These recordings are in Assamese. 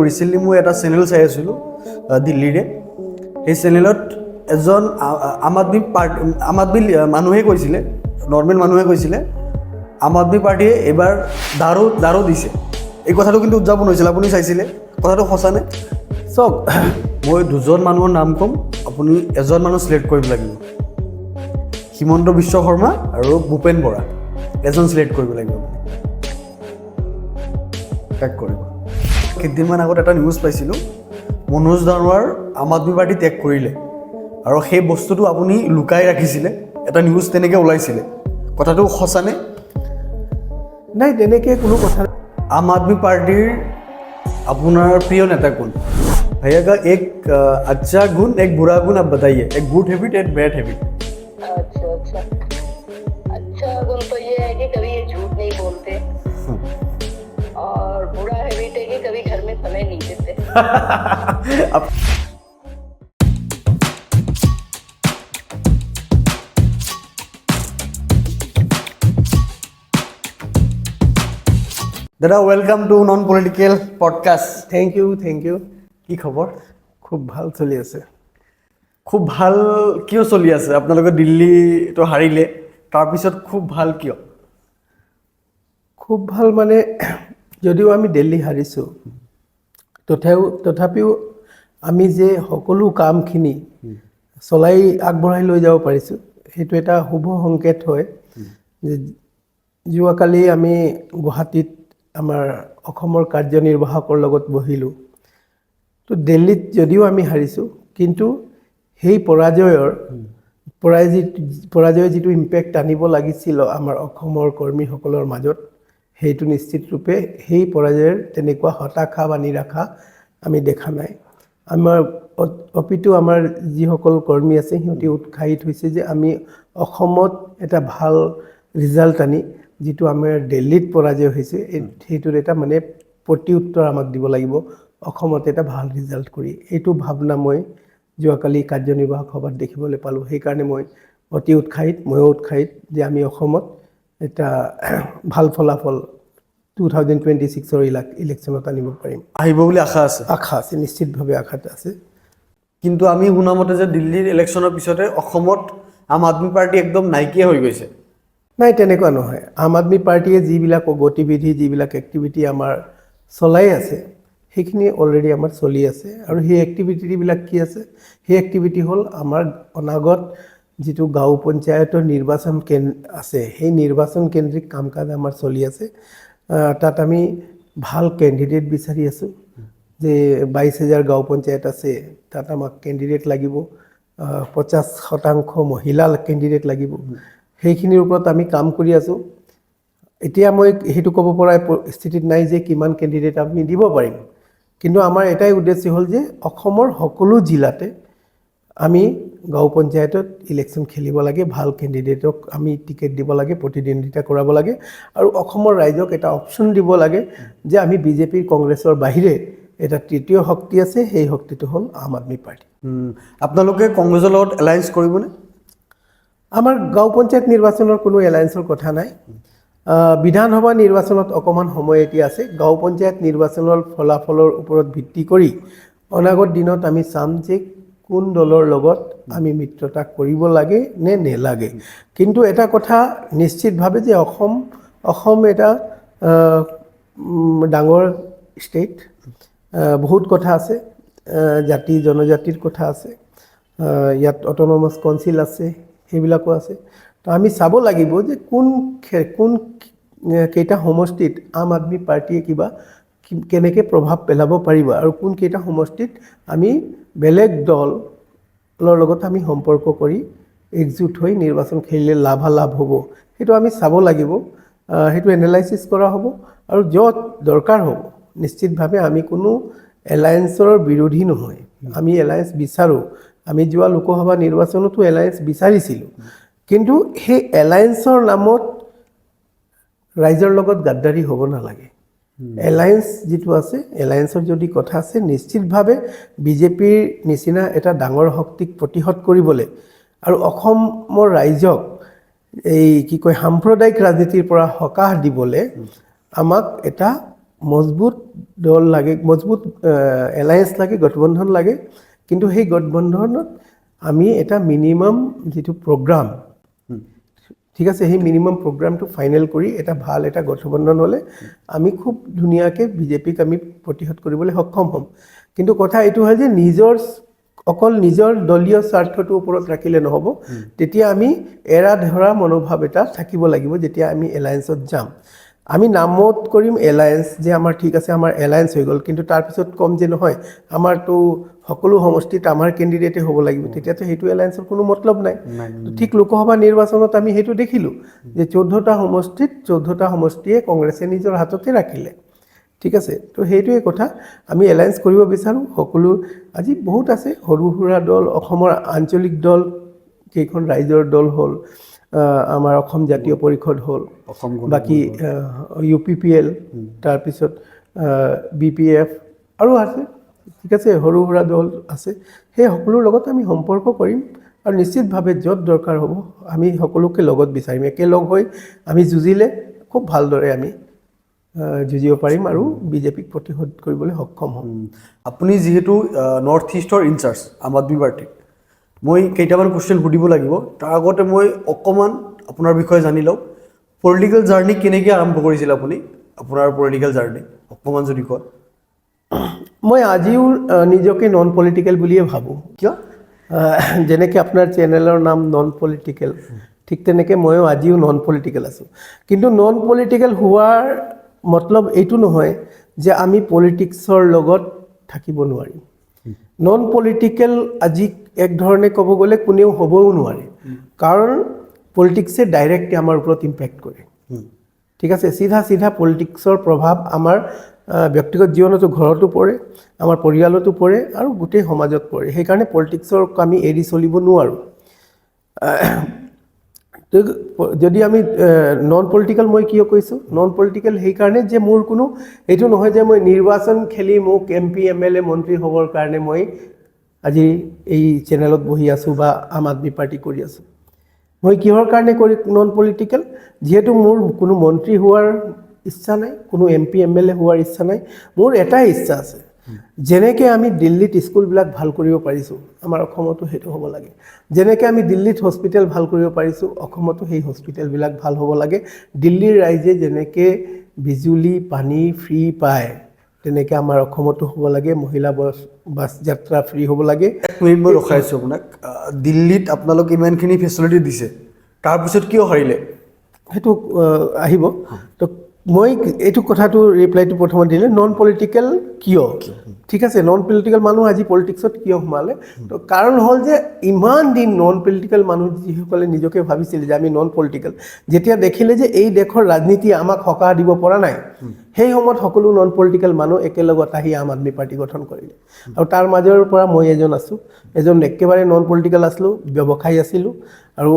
ৰিচেণ্টলি মই এটা চেনেল চাই আছিলোঁ দিল্লীৰে। সেই চেনেলত এজন আম আদমি মানুহে কৈছিলে, নৰ্মেল মানুহে কৈছিলে আম আদমি পাৰ্টীয়ে এইবাৰ দাৰো দিছে। এই কথাটো কিন্তু উদযাপন হৈছিল, আপুনি চাইছিলে? কথাটো সঁচানে? চাওক, মই দুজন মানুহৰ নাম ক'ম, আপুনি এজন মানুহ চিলেক্ট কৰিব লাগিব। হিমন্ত বিশ্ব শৰ্মা আৰু ভূপেন বৰা, এজন চিলেক্ট কৰিব লাগিব আপুনি। ত্যাগ কৰিব। কেইদিনমান আগত এটা নিউজ পাইছিলোঁ, মনোজ দানোৱাৰ আম আদমি পাৰ্টি ত্যাগ কৰিলে আৰু সেই বস্তুটো আপুনি লুকাই ৰাখিছিলে, এটা নিউজ তেনেকৈ ওলাইছিলে। কথাটো সঁচানে? নাই, তেনেকৈ কোনো কথা। আম আদমি পাৰ্টিৰ আপোনাৰ প্ৰিয় নেতা কোন? भैया का एक अच्छा गुण, एक बुरा गुण आप बताइए। एक गुड हैबिट, एक बैड हैबिट। अच्छा गुण तो ये है कि कभी ये झूठ नहीं बोलते और बुरा हैबिट है कि कभी घर में समय नहीं देते। দাদা, welcome to non political podcast. Thank you. কি খবৰ? খুব ভাল চলি আছে। খুব ভাল কিয় চলি আছে? আপোনালোকে দিল্লীটো হাৰিলে, তাৰপিছত খুব ভাল কিয়? খুব ভাল মানে, যদিও আমি দিল্লী হাৰিছোঁ, তথাপিও আমি যে সকলো কামখিনি আগবঢ়াই লৈ যাব পাৰিছোঁ, সেইটো এটা শুভ সংকেত হয়। যে যোৱাকালি আমি গুৱাহাটীত আমাৰ অসমৰ কাৰ্যনিৰ্বাহকৰ লগত বহিলোঁ। তো দিল্লীত যদিও আমি হাৰিছোঁ, কিন্তু সেই পৰাজয়ৰ যিটো ইম্পেক্ট আনিব লাগিছিল আমাৰ অসমৰ কৰ্মীসকলৰ মাজত, সেইটো নিশ্চিত ৰূপে সেই পৰাজয়ৰ তেনেকুৱা হতাশা বানি ৰখা আমি দেখা নাই। অপিতু আমাৰ যিসকল কৰ্মী আছে, সিহঁতি উৎসাহিত হৈছে যে আমি অসমত এটা ভাল ৰিজাল্ট আনি, যিটো আমাৰ দিল্লীত পৰাজয় হৈছে, সেইটোৰ এটা মানে প্ৰতি উত্তৰ আমাক দিব লাগিব, অসমত এটা ভাল ৰিজাল্ট কৰি। এইটো ভাৱনা মই যোৱাকালি কাৰ্যনিৰ্বাহক সভাত দেখিবলৈ পালোঁ। সেইকাৰণে মই অতি উৎসাহিত, ময়ো উৎসাহিত যে আমি অসমত এটা ভাল ফলাফল 2026ৰ ইলেকশ্যনত আনিব পাৰিম। আহিব বুলি আশা আছে? আশা আছে, নিশ্চিতভাৱে আশাত আছে। কিন্তু আমি শুনামতে যে দিল্লীৰ ইলেকশ্যনৰ পিছতে অসমত আম আদমি পাৰ্টি একদম নাইকিয়া হৈ গৈছে। নাই, তেনেকুৱা নহয়। আম আদমি পাৰ্টীয়ে যিবিলাক গতিবিধি, যিবিলাক এক্টিভিটি আমাৰ চলাই আছে, সেইখিনি অলৰেডি আমাৰ চলি আছে। আৰু সেই এক্টিভিটিবিলাক কি আছে? সেই এক্টিভিটি হ'ল আমাৰ অনাগত যিটো গাঁও পঞ্চায়তৰ নিৰ্বাচন আছে, সেই নিৰ্বাচন কেন্দ্ৰিক কাম কাজ আমাৰ চলি আছে। তাত আমি ভাল কেণ্ডিডেট বিচাৰি আছোঁ। যে 22,000 গাঁও পঞ্চায়ত আছে, তাত আমাক কেণ্ডিডেট লাগিব, 50% মহিলা কেণ্ডিডেট লাগিব। সেইখিনিৰ ওপৰত আমি কাম কৰি আছোঁ। এতিয়া মই সেইটো ক'ব পৰা স্থিতিত নাই যে কিমান কেণ্ডিডেট আমি দিব পাৰিম, কিন্তু আমাৰ এটাই উদ্দেশ্য হ'ল যে অসমৰ সকলো জিলাতে আমি গাঁও পঞ্চায়তত ইলেকশ্যন খেলিব লাগে, ভাল কেণ্ডিডেটক আমি টিকেট দিব লাগে, প্ৰতিদ্বন্দ্বিতা কৰাব লাগে, আৰু অসমৰ ৰাইজক এটা অপশ্যন দিব লাগে যে আমি বিজেপিৰ কংগ্ৰেছৰ বাহিৰে এটা তৃতীয় শক্তি আছে, সেই শক্তিটো হ'ল আম আদমি পাৰ্টি। আপোনালোকে কংগ্ৰেছৰ লগত এলায়েন্স কৰিবনে? আমাৰ গাঁও পঞ্চায়ত নিৰ্বাচনৰ কোনো এলায়েন্সৰ কথা নাই। বিধানসভা নিৰ্বাচনত অকণমান সময় এতিয়া আছে। গাঁও পঞ্চায়ত নিৰ্বাচনৰ ফলাফলৰ ওপৰত ভিত্তি কৰি অনাগত দিনত আমি চাম যে কোন দলৰ লগত আমি মিত্ৰতা কৰিব লাগে নে নেলাগে। কিন্তু এটা কথা নিশ্চিতভাৱে যে অসম এটা ডাঙৰ ষ্টেট, বহুত কথা আছে, জাতি জনজাতিৰ কথা আছে, ইয়াত অট'নমাছ কাউন্সিল আছে, সেইবিলাকো আছে। তো আমি চাব লাগিব যে কোন কেইটা সমষ্টিত আম আদমি পাৰ্টীয়ে কেনেকৈ প্ৰভাৱ পেলাব পাৰিব, আৰু কোন কেইটা সমষ্টিত আমি বেলেগ দলৰ লগত আমি সম্পৰ্ক কৰি একজুট হৈ নিৰ্বাচন খেলিলে লাভালাভ হ'ব, সেইটো আমি চাব লাগিব। সেইটো এনালাইচিছ কৰা হ'ব, আৰু য'ত দৰকাৰ হ'ব নিশ্চিতভাৱে আমি কোনো এলায়েন্সৰ বিৰোধী নহয়, আমি এলায়েন্স বিচাৰোঁ। আমি যোৱা লোকসভা নিৰ্বাচনতো এলায়েন্স বিচাৰিছিলোঁ, কিন্তু সেই এলায়েন্সৰ নামত ৰাইজৰ লগত গাদ্দাৰী হ'ব নালাগে। এলায়েন্স যিটো আছে, এলায়েন্সৰ যদি কথা আছে, নিশ্চিতভাৱে বিজেপিৰ নিচিনা এটা ডাঙৰ শক্তিক প্ৰতিহত কৰিবলৈ আৰু অসমৰ ৰাইজক এই সাম্প্ৰদায়িক ৰাজনীতিৰ পৰা সকাহ দিবলৈ আমাক এটা মজবুত দল লাগে, মজবুত এলায়েন্স লাগে, গঠবন্ধন লাগে। কিন্তু সেই গঠবন্ধনত আমি এটা মিনিমাম যিটো প্ৰগ্ৰাম, ঠিক আছে, সেই মিনিমাম প্ৰগ্ৰামটো ফাইনেল কৰি এটা ভাল এটা গঠবন্ধন হ'লে আমি খুব ধুনীয়াকৈ বিজেপিক আমি প্ৰতিহত কৰিবলৈ সক্ষম হ'ম। কিন্তু কথা এইটো হয় যে অকল নিজৰ দলীয় স্বাৰ্থটোৰ ওপৰত ৰাখিলে নহ'ব, তেতিয়া আমি এৰা ধৰা মনোভাৱ এটা থাকিব লাগিব। যেতিয়া আমি এলায়েন্সত যাম, আমি নামত কৰিম এলায়েন্স, যে আমাৰ ঠিক আছে আমাৰ এলায়েন্স হৈ গ'ল, কিন্তু তাৰপিছত ক'ম যে নহয় আমাৰতো সকলো সমষ্টিত আমাৰ কেণ্ডিডেটে হ'ব লাগিব, তেতিয়াতো সেইটো এলায়েন্সৰ কোনো মতলব নাই। ঠিক লোকসভা নিৰ্বাচনত আমি সেইটো দেখিলোঁ যে 14টা সমষ্টিত 14টা সমষ্টিয়ে কংগ্ৰেছে নিজৰ হাততে ৰাখিলে, ঠিক আছে। তো সেইটোৱে কথা, আমি এলায়েন্স কৰিব বিচাৰোঁ। সকলো আজি বহুত আছে সৰু সুৰা দল, অসমৰ আঞ্চলিক দল, কেইখন ৰাইজৰ দল হ'ল, আমাৰ অসম জাতীয় পৰিষদ হ'ল, বাকী UPPL, তাৰপিছত BPF আৰু আছে, ঠিক আছে, সৰু সুৰা দল আছে। সেই সকলোৰ লগত আমি সম্পৰ্ক কৰিম আৰু নিশ্চিতভাৱে য'ত দৰকাৰ হ'ব আমি সকলোকে লগত বিচাৰিম। একেলগ হৈ আমি যুঁজিলে খুব ভালদৰে আমি যুঁজিব পাৰিম আৰু বিজেপিক প্ৰতিহত কৰিবলৈ সক্ষম হ'ম। আপুনি যিহেতু নৰ্থ ইষ্টৰ ইনচাৰ্জ আম আদমি পাৰ্টি, মই কেইটামান কুৱেশ্যন সুধিব লাগিব। তাৰ আগতে মই অকণমান আপোনাৰ বিষয়ে জানি লওঁ। পলিটিকেল জাৰ্ণি কেনেকৈ আৰম্ভ কৰিছিল আপুনি, আপোনাৰ পলিটিকেল জাৰ্ণি অকণমান যদি কয়। মই আজিও নিজকে নন পলিটিকেল বুলিয়ে ভাবোঁ। কিয়? যেনেকৈ আপোনাৰ চেনেলৰ নাম নন পলিটিকেল, ঠিক তেনেকৈ ময়ো আজিও নন পলিটিকেল আছোঁ। কিন্তু নন পলিটিকেল হোৱাৰ মতলব এইটো নহয় যে আমি পলিটিক্সৰ লগত থাকিব নোৱাৰিম। নন পলিটিকেল আজি এক ধৰণে ক'ব গ'লে কোনেও হ'বও নোৱাৰে, কাৰণ পলিটিক্সে ডাইৰেক্টলি আমাৰ ওপৰত ইম্পেক্ট কৰে, ঠিক আছে। চিধা পলিটিক্সৰ প্ৰভাৱ আমাৰ ব্যক্তিগত জীৱনতো, ঘৰতো পৰে, আমাৰ পৰিয়ালতো পৰে আৰু গোটেই সমাজত পৰে। সেইকাৰণে পলিটিক্সক আমি এৰি চলিব নোৱাৰোঁ। যদি আমি নন পলিটিকেল, মই কিয় কৈছোঁ নন পলিটিকেল, সেইকাৰণে যে মোৰ কোনো এইটো নহয় যে মই নিৰ্বাচন খেলি মোক MP MLA মন্ত্ৰী হ'বৰ কাৰণে মই আজি এই চেনেলত বহি আছোঁ বা আম আদমি পাৰ্টি কৰি আছোঁ। মই কিহৰ কাৰণে কৰি নন পলিটিকেল? যিহেতু মোৰ কোনো মন্ত্ৰী হোৱাৰ ইচ্ছা নাই, কোনো MP MLA হোৱাৰ ইচ্ছা নাই। মোৰ এটাই ইচ্ছা আছে, যেনেকৈ আমি দিল্লীত স্কুলবিলাক ভাল কৰিব পাৰিছোঁ, আমাৰ অসমতো সেইটো হ'ব লাগে। যেনেকৈ আমি দিল্লীত হস্পিটেল ভাল কৰিব পাৰিছোঁ, অসমতো সেই হস্পিটেলবিলাক ভাল হ'ব লাগে। দিল্লীৰ ৰাইজে যেনেকৈ বিজুলী পানী ফ্ৰী পায়, তেনেকৈ আমাৰ অসমতো হ'ব লাগে। মহিলা বাছ যাত্ৰা ফ্ৰী হ'ব লাগে। এক মিনিট মই ৰখাইছোঁ আপোনাক। দিল্লীত আপোনালোকে ইমানখিনি ফেচিলিটি দিছে, তাৰপিছত কিয় হাৰিলে? সেইটো আহিব। তো মই এইটো কথাটো ৰিপ্লাইটো প্ৰথমত দিলে, নন পলিটিকেল কিয়, ঠিক আছে। নন পলিটিকেল মানুহ আজি পলিটিক্সত কিয় সোমালে? তো কাৰণ হ'ল যে ইমান দিন নন পলিটিকেল মানুহ যিসকলে নিজকে ভাবিছিল যে আমি নন পলিটিকেল, যেতিয়া দেখিলে যে এই দেশৰ ৰাজনীতি আমাক সকাহ দিব পৰা নাই, সেই সময়ত সকলো নন পলিটিকেল মানুহ একেলগত আহি আম আদমি পাৰ্টি গঠন কৰিলে। আৰু তাৰ মাজৰ পৰা মই এজন আছোঁ, এজন একেবাৰে নন পলিটিকেল আছিলোঁ, ব্যৱসায়ী আছিলোঁ। আৰু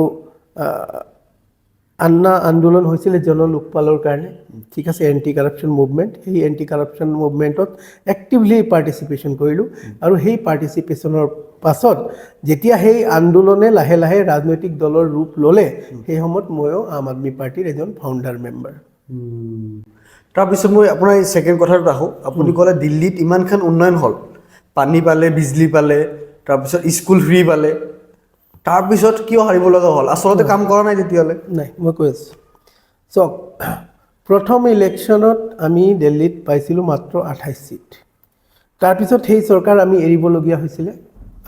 আন্না আন্দোলন হৈছিলে জন লোকপালৰ কাৰণে, ঠিক আছে, এণ্টি কাৰাপশ্যন মুভমেণ্ট। সেই এণ্টি কাৰাপশ্যন মুভমেণ্টত এক্টিভলি পাৰ্টিচিপেশ্যন কৰিলোঁ। আৰু সেই পাৰ্টিচিপেশ্যনৰ পাছত যেতিয়া সেই আন্দোলনে লাহে লাহে ৰাজনৈতিক দলৰ ৰূপ ল'লে, সেই সময়ত ময়ো আম আদমি পাৰ্টিৰ এজন ফাউণ্ডাৰ মেম্বাৰ। তাৰপিছত মই আপোনাৰ এই ছেকেণ্ড কথাটোত আহোঁ। আপুনি ক'লে দিল্লীত ইমানখন উন্নয়ন হ'ল, পানী পালে, বিজলী পালে, তাৰপিছত স্কুল ফ্ৰী পালে, তাৰপিছত কিয় হাৰিব লগা হ'ল? আচলতে কাম কৰা নাই তেতিয়াহ'লে? নাই, মই কৈ আছোঁ চাওক, প্ৰথম ইলেকশ্যনত আমি দিল্লীত পাইছিলোঁ মাত্ৰ 28 ছিট। তাৰপিছত সেই চৰকাৰ আমি এৰিবলগীয়া হৈছিলে,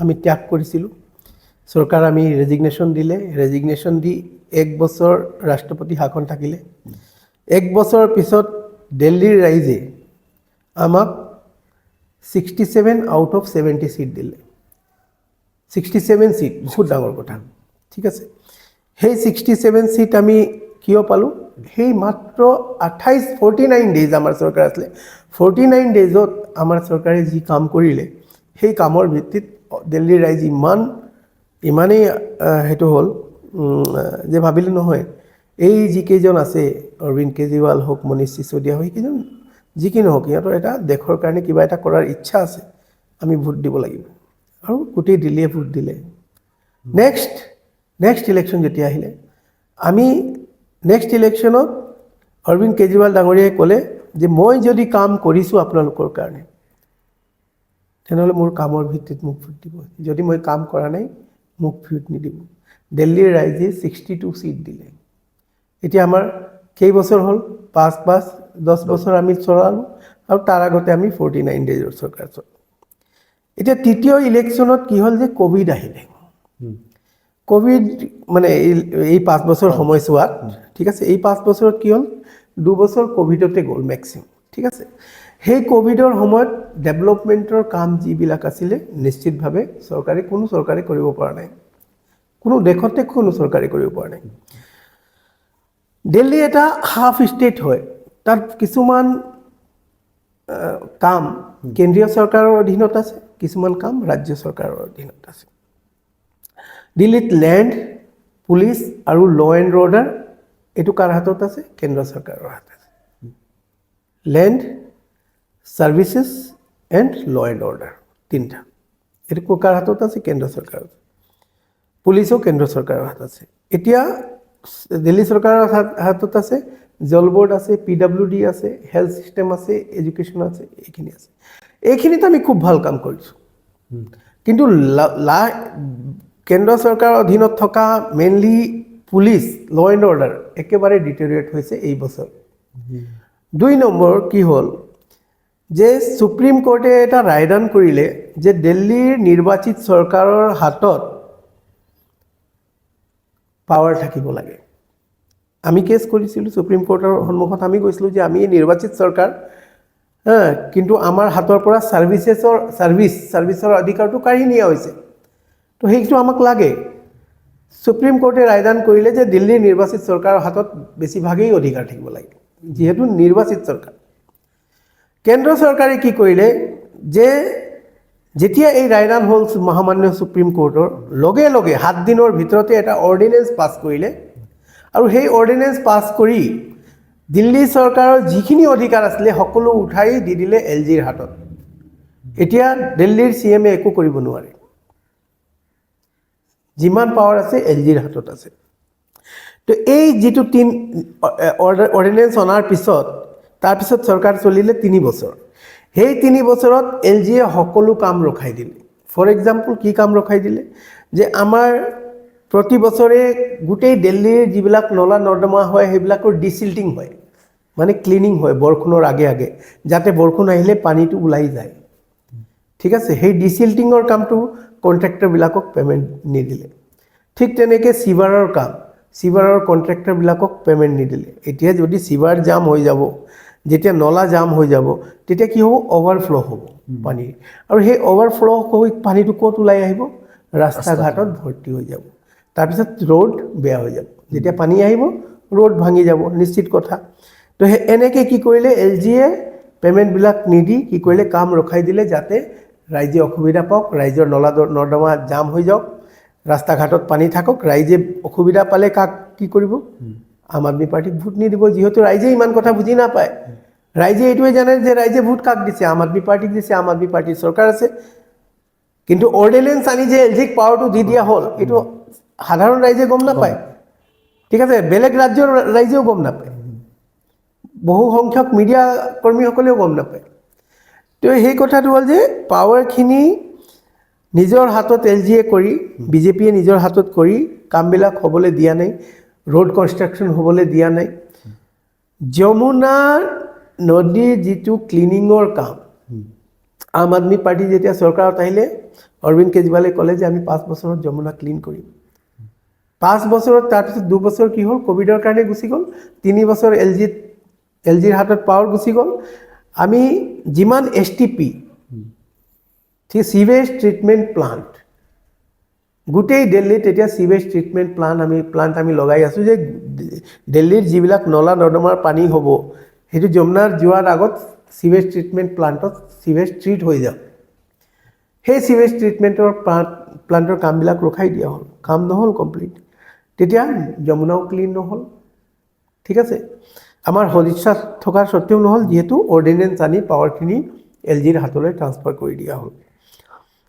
আমি ত্যাগ কৰিছিলোঁ চৰকাৰ। আমি ৰেজিগনেশ্যন দিলে, ৰেজিগনেশ্যন দি 1 বছৰ ৰাষ্ট্ৰপতি শাসন থাকিলে। 1 বছৰৰ পিছত দিল্লীৰ ৰাইজে আমাক 67 আউট অফ 70 ছিট দিলে। 67 ছিট বহুত ডাঙৰ কথা, ঠিক আছে। সেই 67 ছিট আমি কিয় পালোঁ? সেই মাত্ৰ 49 ডেইজ আমাৰ চৰকাৰ আছিলে। 49 ডেইজত আমাৰ চৰকাৰে যি কাম কৰিলে, সেই কামৰ ভিত্তিত দিল্লীৰ ৰাইজ ইমানেই সেইটো হ'ল যে ভাবিলে নহয়, এই যিকেইজন আছে, অৰবিন্দ কেজৰিৱাল হওক, মনীষ চিচোদিয়া হওক, সেইকেইজন যি কি নহওক, সিহঁতৰ এটা দেশৰ কাৰণে কিবা এটা কৰাৰ ইচ্ছা আছে, আমি ভোট দিব লাগিব। আৰু গোটেই দিল্লীয়ে ভোট দিলে। নেক্সট ইলেকশ্যন যেতিয়া আহিলে, আমি নেক্সট ইলেকশ্যনত অৰবিন্দ কেজৰিৱাল ডাঙৰীয়াই ক'লে যে মই যদি কাম কৰিছোঁ আপোনালোকৰ কাৰণে তেনেহ'লে মোৰ কামৰ ভিত্তিত মোক ভোট দিব, যদি মই কাম কৰা নাই মোক ভোট নিদিব। দিল্লীৰ ৰাইজে 62 ছিট দিলে। এতিয়া আমাৰ কেইবছৰ হ'ল? 5-10 বছৰ আমি চলালোঁ আৰু তাৰ আগতে আমি 49 ডেজৰ চৰকাৰ চলালোঁ। এতিয়া তৃতীয় ইলেকশ্যনত কি হ'ল যে ক'ভিড আহিলে। ক'ভিড মানে এই 5 বছৰ সময়ছোৱাত, ঠিক আছে, এই 5 বছৰত কি হ'ল, 2 বছৰ ক'ভিডতে গ'ল মেক্সিমাম, ঠিক আছে। সেই ক'ভিডৰ সময়ত ডেভেলপমেণ্টৰ কাম যিবিলাক আছিলে নিশ্চিতভাৱে কোনো চৰকাৰে কৰিব পৰা নাই, কোনো দেশতে কোনো চৰকাৰে কৰিব পৰা নাই। দিল্লী এটা হাফ ষ্টেট হয়, তাত কিছুমান কাম কেন্দ্ৰীয় চৰকাৰৰ অধীনত আছে, কিছুমান কাম ৰাজ্য চৰকাৰৰ অধীনত আছে। দিল্লীত লেণ্ড, পুলিচ আৰু ল' এণ্ড অৰ্ডাৰ এইটো কাৰ হাতত আছে? কেন্দ্ৰ চৰকাৰৰ হাতত আছে। লেণ্ড, ছাৰ্ভিচেছ এণ্ড ল' এণ্ড অৰ্ডাৰ তিনিটা, এইটো কাৰ হাতত আছে? কেন্দ্ৰ চৰকাৰৰ। পুলিচো কেন্দ্ৰ চৰকাৰৰ হাতত আছে। এতিয়া দিল্লী চৰকাৰৰ হাতত আছে, জল বৰ্ড আছে, PWD আছে, হেল্থ চিষ্টেম আছে, এডুকেশ্যন আছে, এইখিনি আছে। এইখিনিত আমি খুব ভাল কাম কৰিছোঁ, কিন্তু কেন্দ্ৰ চৰকাৰৰ অধীনত থকা মেইনলি পুলিচ, ল' এণ্ড অৰ্ডাৰ একেবাৰে ডিটেৰিয়েট হৈছে এই বছৰ। 2 নম্বৰ কি হ'ল যে সুপ্ৰিম কোৰ্টে এটা ৰায়দান কৰিলে যে দিল্লীৰ নিৰ্বাচিত চৰকাৰৰ হাতত পাৱাৰ থাকিব লাগে। আমি কেছ কৰিছিলোঁ সুপ্ৰিম কোৰ্টৰ সন্মুখত, আমি কৈছিলোঁ যে আমি নিৰ্বাচিত চৰকাৰ, কিন্তু আমাৰ হাতৰ পৰা ছাৰ্ভিচৰ অধিকাৰটো কাঢ়ি নিয়া হৈছে, তো সেইটো আমাক লাগে। সুপ্ৰিম কোৰ্টে ৰায়দান কৰিলে যে দিল্লীৰ নিৰ্বাচিত চৰকাৰৰ হাতত বেছিভাগেই অধিকাৰ থাকিব লাগে, যিহেতু নিৰ্বাচিত চৰকাৰ। কেন্দ্ৰ চৰকাৰে কি কৰিলে যে যেতিয়া এই ৰায়দান হ'ল মহামান্য সুপ্ৰিম কোৰ্টৰ, লগে লগে 7 দিনৰ ভিতৰতে এটা অৰ্ডিনেঞ্চ পাছ কৰিলে, আৰু সেই অৰ্ডিনেঞ্চ পাছ কৰি দিল্লী চৰকাৰৰ যিখিনি অধিকাৰ আছিলে সকলো উঠাই দি দিলে LGৰ হাতত। এতিয়া দিল্লীৰ CM একো কৰিব নোৱাৰে, যিমান পাৱাৰ আছে LGৰ হাতত আছে। তো এই যিটো অৰ্ডিনেঞ্চ অনাৰ পিছত, তাৰপিছত চৰকাৰ চলিলে 3 বছৰ। সেই 3 বছৰত LGয়ে সকলো কাম ৰখাই দিলে। ফৰ এক্সাম্পল কি কাম ৰখাই দিলে যে আমাৰ প্ৰতি বছৰে গোটেই দিল্লীৰ যিবিলাক নলা নৰ্দমা হয় সেইবিলাকৰ ডিচিল্টিং হয়, মানে ক্লিনিং হয় বৰষুণৰ আগে আগে, যাতে বৰষুণ আহিলে পানীটো ওলাই যায়, ঠিক আছে। সেই ডিচিল্টিঙৰ কামটো কণ্ট্ৰেক্টৰবিলাকক পে'মেণ্ট নিদিলে। ঠিক তেনেকৈ চিভাৰৰ কাম, চিভাৰৰ কণ্ট্ৰেক্টৰবিলাকক পে'মেণ্ট নিদিলে। এতিয়া যদি চিভাৰ জাম হৈ যাব, যেতিয়া নলা জাম হৈ যাব, তেতিয়া কি হ'ব? অভাৰফ্ল' হ'ব পানী, আৰু সেই অভাৰফ্ল' হৈ পানীটো ক'ত ওলাই আহিব? ৰাস্তা ঘাটত ভৰ্তি হৈ যাব, তাৰপিছত ৰোড বেয়া হৈ যাব। যেতিয়া পানী আহিব ৰোড ভাঙি যাব, নিশ্চিত কথা। তো এনেকৈ কি কৰিলে LGয়ে পে'মেণ্টবিলাক নিদি কি কৰিলে? কাম ৰখাই দিলে, যাতে ৰাইজে অসুবিধা পাওক, ৰাইজৰ নলা নৰ্দমা জাম হৈ যাওক, ৰাস্তা ঘাটত পানী থাকক। ৰাইজে অসুবিধা পালে কাক কি কৰিব? আম আদমি পাৰ্টিক ভোট নিদিব, যিহেতু ৰাইজে ইমান কথা বুজি নাপায়। ৰাইজে এইটোৱে জানে যে ৰাইজে ভোট কাক দিছে? আম আদমি পাৰ্টিক দিছে, আম আদমি পাৰ্টিৰ চৰকাৰ আছে। কিন্তু অৰ্ডিনেঞ্চ আনি যে LGক পাৱাৰটো দি দিয়া হ'ল, এইটো সাধাৰণ ৰাইজে গম নাপায়, ঠিক আছে। বেলেগ ৰাজ্যৰ ৰাইজেও গম নাপায়, বহু সংখ্যক মিডিয়া কৰ্মীসকলেও গম নাপায়। তো সেই কথাটো হ'ল যে পাৱাৰখিনি নিজৰ হাতত LGয়ে কৰি, BJPয়ে নিজৰ হাতত কৰি কামবিলাক হ'বলৈ দিয়া নাই, ৰোড কনষ্ট্ৰাকশ্যন হ'বলৈ দিয়া নাই। যমুনা নদীৰ যিটো ক্লিনিঙৰ কাম, আম আদমি পাৰ্টি যেতিয়া চৰকাৰত আহিলে, অৰবিন্দ কেজৰিৱালে ক'লে যে আমি 5 বছৰত যমুনা ক্লিন কৰিম। 5 বছৰত, তাৰপিছত 2 বছৰ কি হ'ল? ক'ভিডৰ কাৰণে গুচি গ'ল। 3 বছৰ LGৰ হাতত পাৱাৰ গুচি গ'ল। আমি যিমান STP, ঠিক চিৱেজ ট্ৰিটমেণ্ট প্লাণ্ট, গোটেই দিল্লীত এতিয়া চিৱেজ ট্ৰিটমেণ্ট প্লাণ্ট আমি লগাই আছোঁ, যে দিল্লীৰ যিবিলাক নলা নৰ্দমাৰ পানী হ'ব, সেইটো যমুনাৰ যোৱাৰ আগত চিৱেজ ট্ৰিটমেণ্ট প্লাণ্টত চিৱেজ ট্ৰিট হৈ যাওক। সেই চিৱেজ ট্ৰিটমেণ্টৰ প্লাণ্টৰ কামবিলাক ৰখাই দিয়া হ'ল, কাম নহ'ল কমপ্লিট। তেতিয়া যমুনাও ক্লিন নহ'ল, ঠিক আছে। আমাৰ সদিচ্ছা থকাৰ স্বত্তেও নহ'ল, যিহেতু অৰ্ডিনেঞ্চ আনি পাৱাৰখিনি LGৰ হাতলৈ ট্ৰান্সফাৰ কৰি দিয়া হ'ল।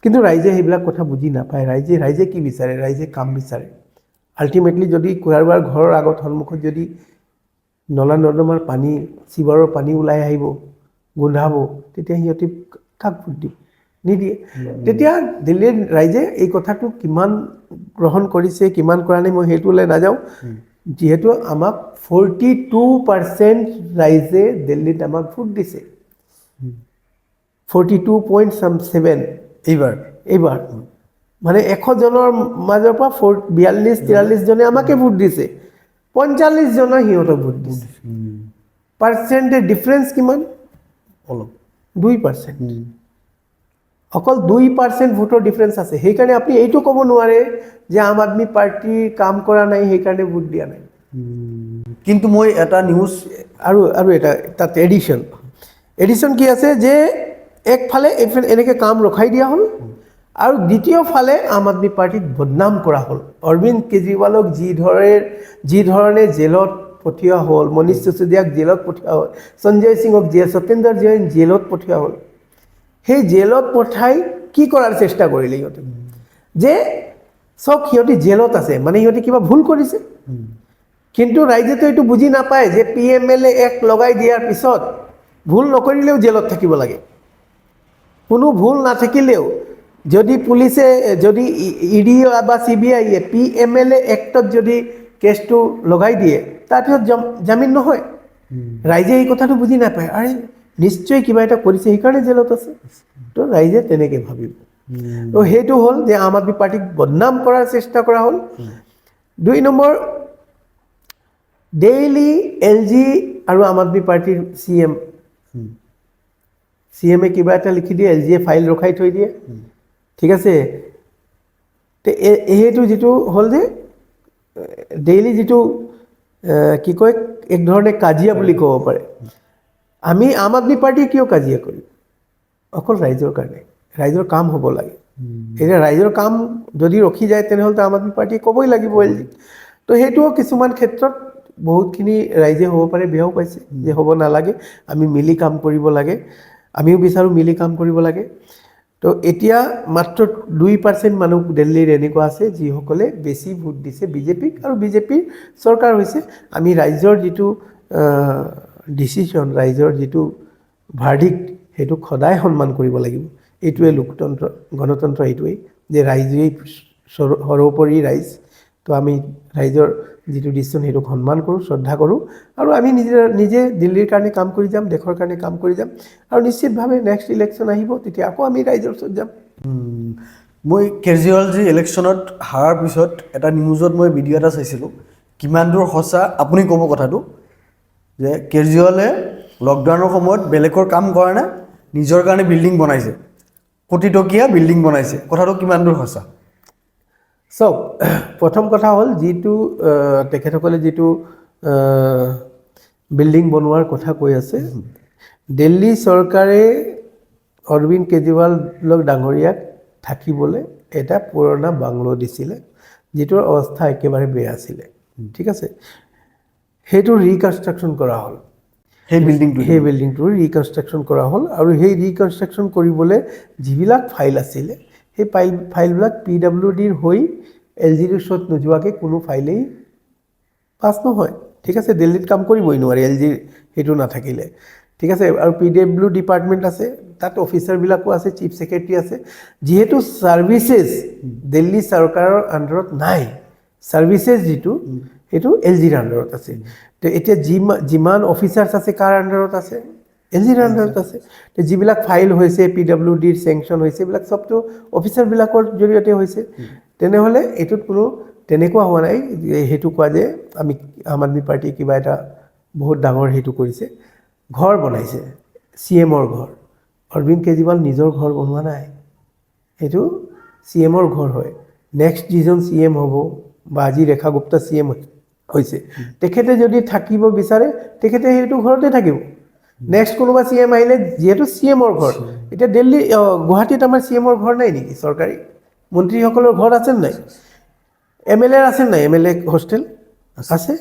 কিন্তু ৰাইজে সেইবিলাক কথা বুজি নাপায়। ৰাইজে কি বিচাৰে? ৰাইজে কাম বিচাৰে। আল্টিমেটলি যদি কাৰোবাৰ ঘৰৰ আগত সন্মুখত যদি নলা নৰ্দমাৰ পানী চিবাৰৰ পানী ওলাই আহিব গোন্ধাব তেতিয়া সিহঁতে কাক ভোট দিব নিদিয়ে তেতিয়া দিল্লীৰ ৰাইজে এই কথাটো কিমান গ্ৰহণ কৰিছে কিমান কৰা নাই মই সেইটোলৈ নাযাওঁ যিহেতু আমাক 42% ৰাইজে দিল্লীত আমাক ভোট দিছে 42.7 এইবাৰ মানে 100 জনৰ মাজৰ পৰা 42-43 জনে আমাকে ভোট দিছে 45 জনে সিহঁতক ভোট দিছে পাৰ্চেণ্টেজ ডিফাৰেন্স কিমান অলপ 2% অকল 2% ভোটৰ ডিফাৰেন্স আছে সেইকাৰণে আপুনি এইটো ক'ব নোৱাৰে যে আম আদমি পাৰ্টি কাম কৰা নাই সেইকাৰণে ভোট দিয়া নাই কিন্তু মই এটা নিউজ আৰু এটা তাত এডিশ্যন কি আছে যে একফালে এনেকৈ কাম ৰখাই দিয়া হ'ল আৰু দ্বিতীয় ফালে আম আদমি পাৰ্টিক বদনাম কৰা হ'ল অৰবিন্দ কেজৰিৱালক যি ধৰণে জেলত পঠিওৱা হ'ল মনীষ চিচোদিয়াক জেলত পঠিওৱা হ'ল সঞ্জয় সিঙক সত্যেন্দ্ৰ জৈন জেলত পঠিওৱা হ'ল সেই জেলত পঠাই কি কৰাৰ চেষ্টা কৰিলে সিহঁতে যে চব সিহঁতে জেলত আছে মানে সিহঁতে কিবা ভুল কৰিছে কিন্তু ৰাইজেতো এইটো বুজি নাপায় যে PMLA এক্ট লগাই দিয়াৰ পিছত ভুল নকৰিলেও জেলত থাকিব লাগে কোনো ভুল নাথাকিলেও যদি পুলিচে যদি ED বা CBI PMLA এক্টত যদি কেছটো লগাই দিয়ে তাৰপিছত জামিন নহয় ৰাইজে এই কথাটো বুজি নাপায় আৰে নিশ্চয় কিবা এটা কৰিছে সেইকাৰণে জেলত আছে তো ৰাইজে তেনেকৈ ভাবিব তো সেইটো হ'ল যে আম আদমি পাৰ্টিক বদনাম কৰাৰ চেষ্টা কৰা হ'ল 2 নম্বৰ ডেইলি LG আৰু আম আদমি পাৰ্টিৰ CMে কিবা এটা লিখি দিয়ে LGয়ে ফাইল ৰখাই থৈ দিয়ে ঠিক আছে তে এইটো যিটো হ'ল যে ডেইলি যিটো কি কয় এক ধৰণে কাজিয়া বুলি ক'ব পাৰে আমি আম আদমি পাৰ্টিয়ে কিয় কাজিয়া কৰিম অকল ৰাইজৰ কাৰণে ৰাইজৰ কাম হ'ব লাগে এতিয়া ৰাইজৰ কাম যদি ৰখি যায় তেনেহ'লে আম আদমি পাৰ্টিয়ে ক'বই লাগিব LG তো সেইটোও কিছুমান ক্ষেত্ৰত বহুতখিনি ৰাইজে হ'ব পাৰে বেয়াও পাইছে যে হ'ব নালাগে আমি মিলি কাম কৰিব লাগে আমিও বিচাৰোঁ মিলি কাম কৰিব লাগে তো এতিয়া মাত্ৰ 2% মানুহ দিল্লীৰ এনেকুৱা আছে যিসকলে বেছি ভোট দিছে বিজেপিক আৰু বিজেপিৰ চৰকাৰ হৈছে আমি ৰাইজৰ যিটো ডিচিশ্যন ৰাইজৰ যিটো ভাৰ্ডিক্ট সেইটোক সদায় সন্মান কৰিব লাগিব এইটোৱে লোকতন্ত্ৰ গণতন্ত্ৰ এইটোৱেই যে ৰাইজেই সৰ্বোপৰি ৰাইজ তো আমি ৰাইজৰ যিটো ডিচিশ্যন সেইটোক সন্মান কৰোঁ শ্ৰদ্ধা কৰোঁ আৰু আমি নিজে দিল্লীৰ কাৰণে কাম কৰি যাম দেশৰ কাৰণে কাম কৰি যাম আৰু নিশ্চিতভাৱে নেক্সট ইলেকশ্যন আহিব তেতিয়া আকৌ আমি ৰাইজৰ ওচৰত যাম মই কেজৰিৱালজী ইলেকশ্যনত হাৰাৰ পিছত এটা নিউজত মই ভিডিঅ' এটা চাইছিলোঁ কিমান দূৰ সঁচা আপুনি ক'ব কথাটো যে কেজৰিৱালে লকডাউনৰ সময়ত বেলেগৰ কাম কৰা নাই নিজৰ কাৰণে বিল্ডিং বনাইছে কোটিটকীয়া বিল্ডিং বনাইছে কথাটো কিমান দূৰ সঁচা চাওক প্ৰথম কথা হ'ল যিটো তেখেতসকলে যিটো বিল্ডিং বনোৱাৰ কথা কৈ আছে দিল্লী চৰকাৰে অৰবিন্দ কেজৰিৱালক ডাঙৰীয়াক থাকিবলৈ এটা পুৰণা বাংলো দিছিলে যিটোৰ অৱস্থা একেবাৰে বেয়া আছিলে ঠিক আছে সেইটো ৰিকনষ্ট্ৰাকশ্যন কৰা হ'ল সেই বিল্ডিংটো ৰিকনষ্ট্ৰাকশ্যন কৰা হ'ল আৰু সেই ৰিকনষ্ট্ৰাকশ্যন কৰিবলৈ যিবিলাক ফাইল আছিলে সেই ফাইলবিলাক PWDৰ হৈ LGৰ ওচৰত নোযোৱাকৈ কোনো ফাইলেই পাছ নহয় ঠিক আছে দিল্লীত কাম কৰিবই নোৱাৰে LGৰ সেইটো নাথাকিলে ঠিক আছে আৰু PW ডিপাৰ্টমেণ্ট আছে তাত অফিচাৰবিলাকো আছে চিফ ছেক্ৰেটাৰী আছে যিহেতু ছাৰ্ভিচেছ দিল্লী চৰকাৰৰ আণ্ডাৰত নাই ছাৰ্ভিচেছ যিটো সেইটো LGৰ আণ্ডাৰত আছে তো এতিয়া যিমান অফিচাৰ্ছ আছে কাৰ আণ্ডাৰত আছে LGৰ আণ্ডাৰত আছে তো যিবিলাক ফাইল হৈছে PWDৰ চেংচন হৈছে এইবিলাক চবটো অফিচাৰবিলাকৰ জৰিয়তে হৈছে তেনেহ'লে এইটোত কোনো তেনেকুৱা হোৱা নাই সেইটো কোৱা যে আমি আম আদমি পাৰ্টিয়ে কিবা এটা বহুত ডাঙৰ সেইটো কৰিছে ঘৰ বনাইছে CMৰ ঘৰ অৰবিন্দ কেজৰিৱাল নিজৰ ঘৰ বনোৱা নাই সেইটো CMৰ ঘৰ হয় নেক্সট যিজন CM হ'ব বা আজি ৰেখা গুপ্তা CM হৈছে তেখেতে যদি থাকিব বিচাৰে তেখেতে সেইটো ঘৰতে থাকিব নেক্সট কোনোবা CM আহিলে যিহেতু CMৰ ঘৰ এতিয়া দিল্লী গুৱাহাটীত আমাৰ CMৰ ঘৰ নাই নেকি চৰকাৰী মন্ত্ৰীসকলৰ ঘৰ আছে নাই MLAৰ আছে নাই MLA হোষ্টেল আছে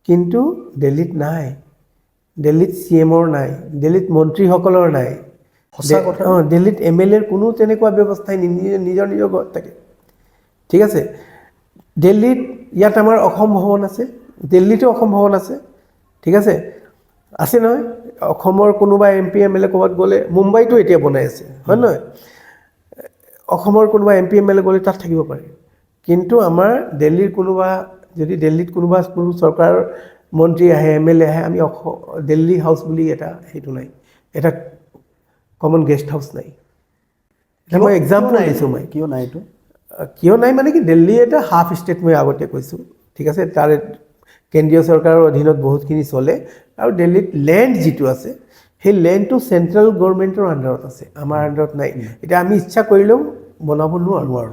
কিন্তু দিল্লীত নাই দিল্লীত CMৰ নাই দিল্লীত মন্ত্ৰীসকলৰ নাই দিল্লীত MLAৰ কোনো তেনেকুৱা ব্যৱস্থাই নিজৰ ঘৰত থাকে ঠিক আছে দিল্লীত ইয়াত আমাৰ অসম ভৱন আছে দিল্লীতো অসম ভৱন আছে ঠিক আছে নহয় অসমৰ কোনোবা MP MLA ক'ৰবাত গ'লে মুম্বাইতো এতিয়া বনাই আছে হয় নহয় অসমৰ কোনোবা MP MLA গ'লে তাত থাকিব পাৰে কিন্তু আমাৰ দিল্লীৰ কোনোবা যদি দিল্লীত কোনোবা কোনো চৰকাৰৰ মন্ত্ৰী আহে MLA আহে আমি দিল্লী হাউচ বুলি এটা সেইটো নাই এটা কমন গেষ্ট হাউচ নাই এটা মই এক্সাম্পল দিছোঁ মই কিয় নাই এইটো কিয় নাই মানে কি দিল্লী এটা হাফ ষ্টেট মই আগতে কৈছোঁ ঠিক আছে তাৰে কেন্দ্ৰীয় চৰকাৰৰ অধীনত বহুতখিনি চলে আৰু দিল্লীত লেণ্ড যিটো আছে সেই লেণ্ডটো চেণ্ট্ৰেল গভৰ্ণমেণ্টৰ আণ্ডাৰত আছে আমাৰ আণ্ডাৰত নাই এতিয়া আমি ইচ্ছা কৰিলেও বনাব নোৱাৰোঁ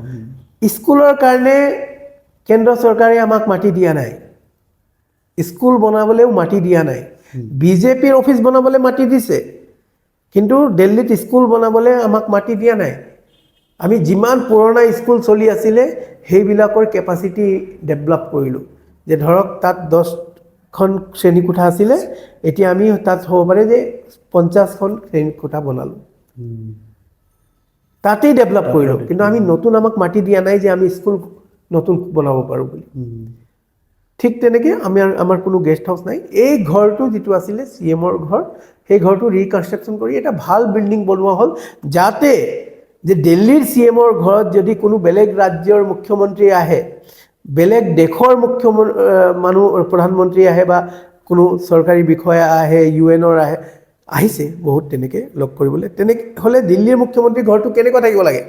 স্কুলৰ কাৰণে কেন্দ্ৰ চৰকাৰে আমাক মাটি দিয়া নাই স্কুল বনাবলৈও মাটি দিয়া নাই বিজেপিৰ অফিচ বনাবলৈ মাটি দিছে কিন্তু দিল্লীত স্কুল বনাবলৈ আমাক মাটি দিয়া নাই আমি যিমান পুৰণা স্কুল চলি আছিলে সেইবিলাকৰ কেপাচিটি ডেভেলপ কৰিলোঁ যে ধৰক তাত 10খন শ্ৰেণীকোঠা আছিলে এতিয়া আমি তাত হ'ব পাৰে যে 50খন শ্ৰেণীকোঠা বনালোঁ তাতেই ডেভেলপ কৰিলোঁ কিন্তু আমি নতুন আমাক মাটি দিয়া নাই যে আমি স্কুল নতুন বনাব পাৰোঁ বুলি ঠিক তেনেকৈ আমাৰ কোনো গেষ্ট হাউচ নাই এই ঘৰটো যিটো আছিলে CMৰ ঘৰ সেই ঘৰটো ৰিকনষ্ট্ৰাকশ্যন কৰি এটা ভাল বিল্ডিং বনোৱা হ'ল যাতে যে দিল্লীৰ CMৰ ঘৰত যদি কোনো বেলেগ ৰাজ্যৰ মুখ্যমন্ত্ৰী আহে বেলেগ দেশৰ মানুহ প্ৰধানমন্ত্ৰী আহে বা কোনো চৰকাৰী বিষয়া আহে UNৰ আহিছে বহুত তেনেকৈ লগ কৰিবলৈ তেনেকৈ হ'লে দিল্লীৰ মুখ্যমন্ত্ৰী ঘৰটো কেনেকুৱা থাকিব লাগে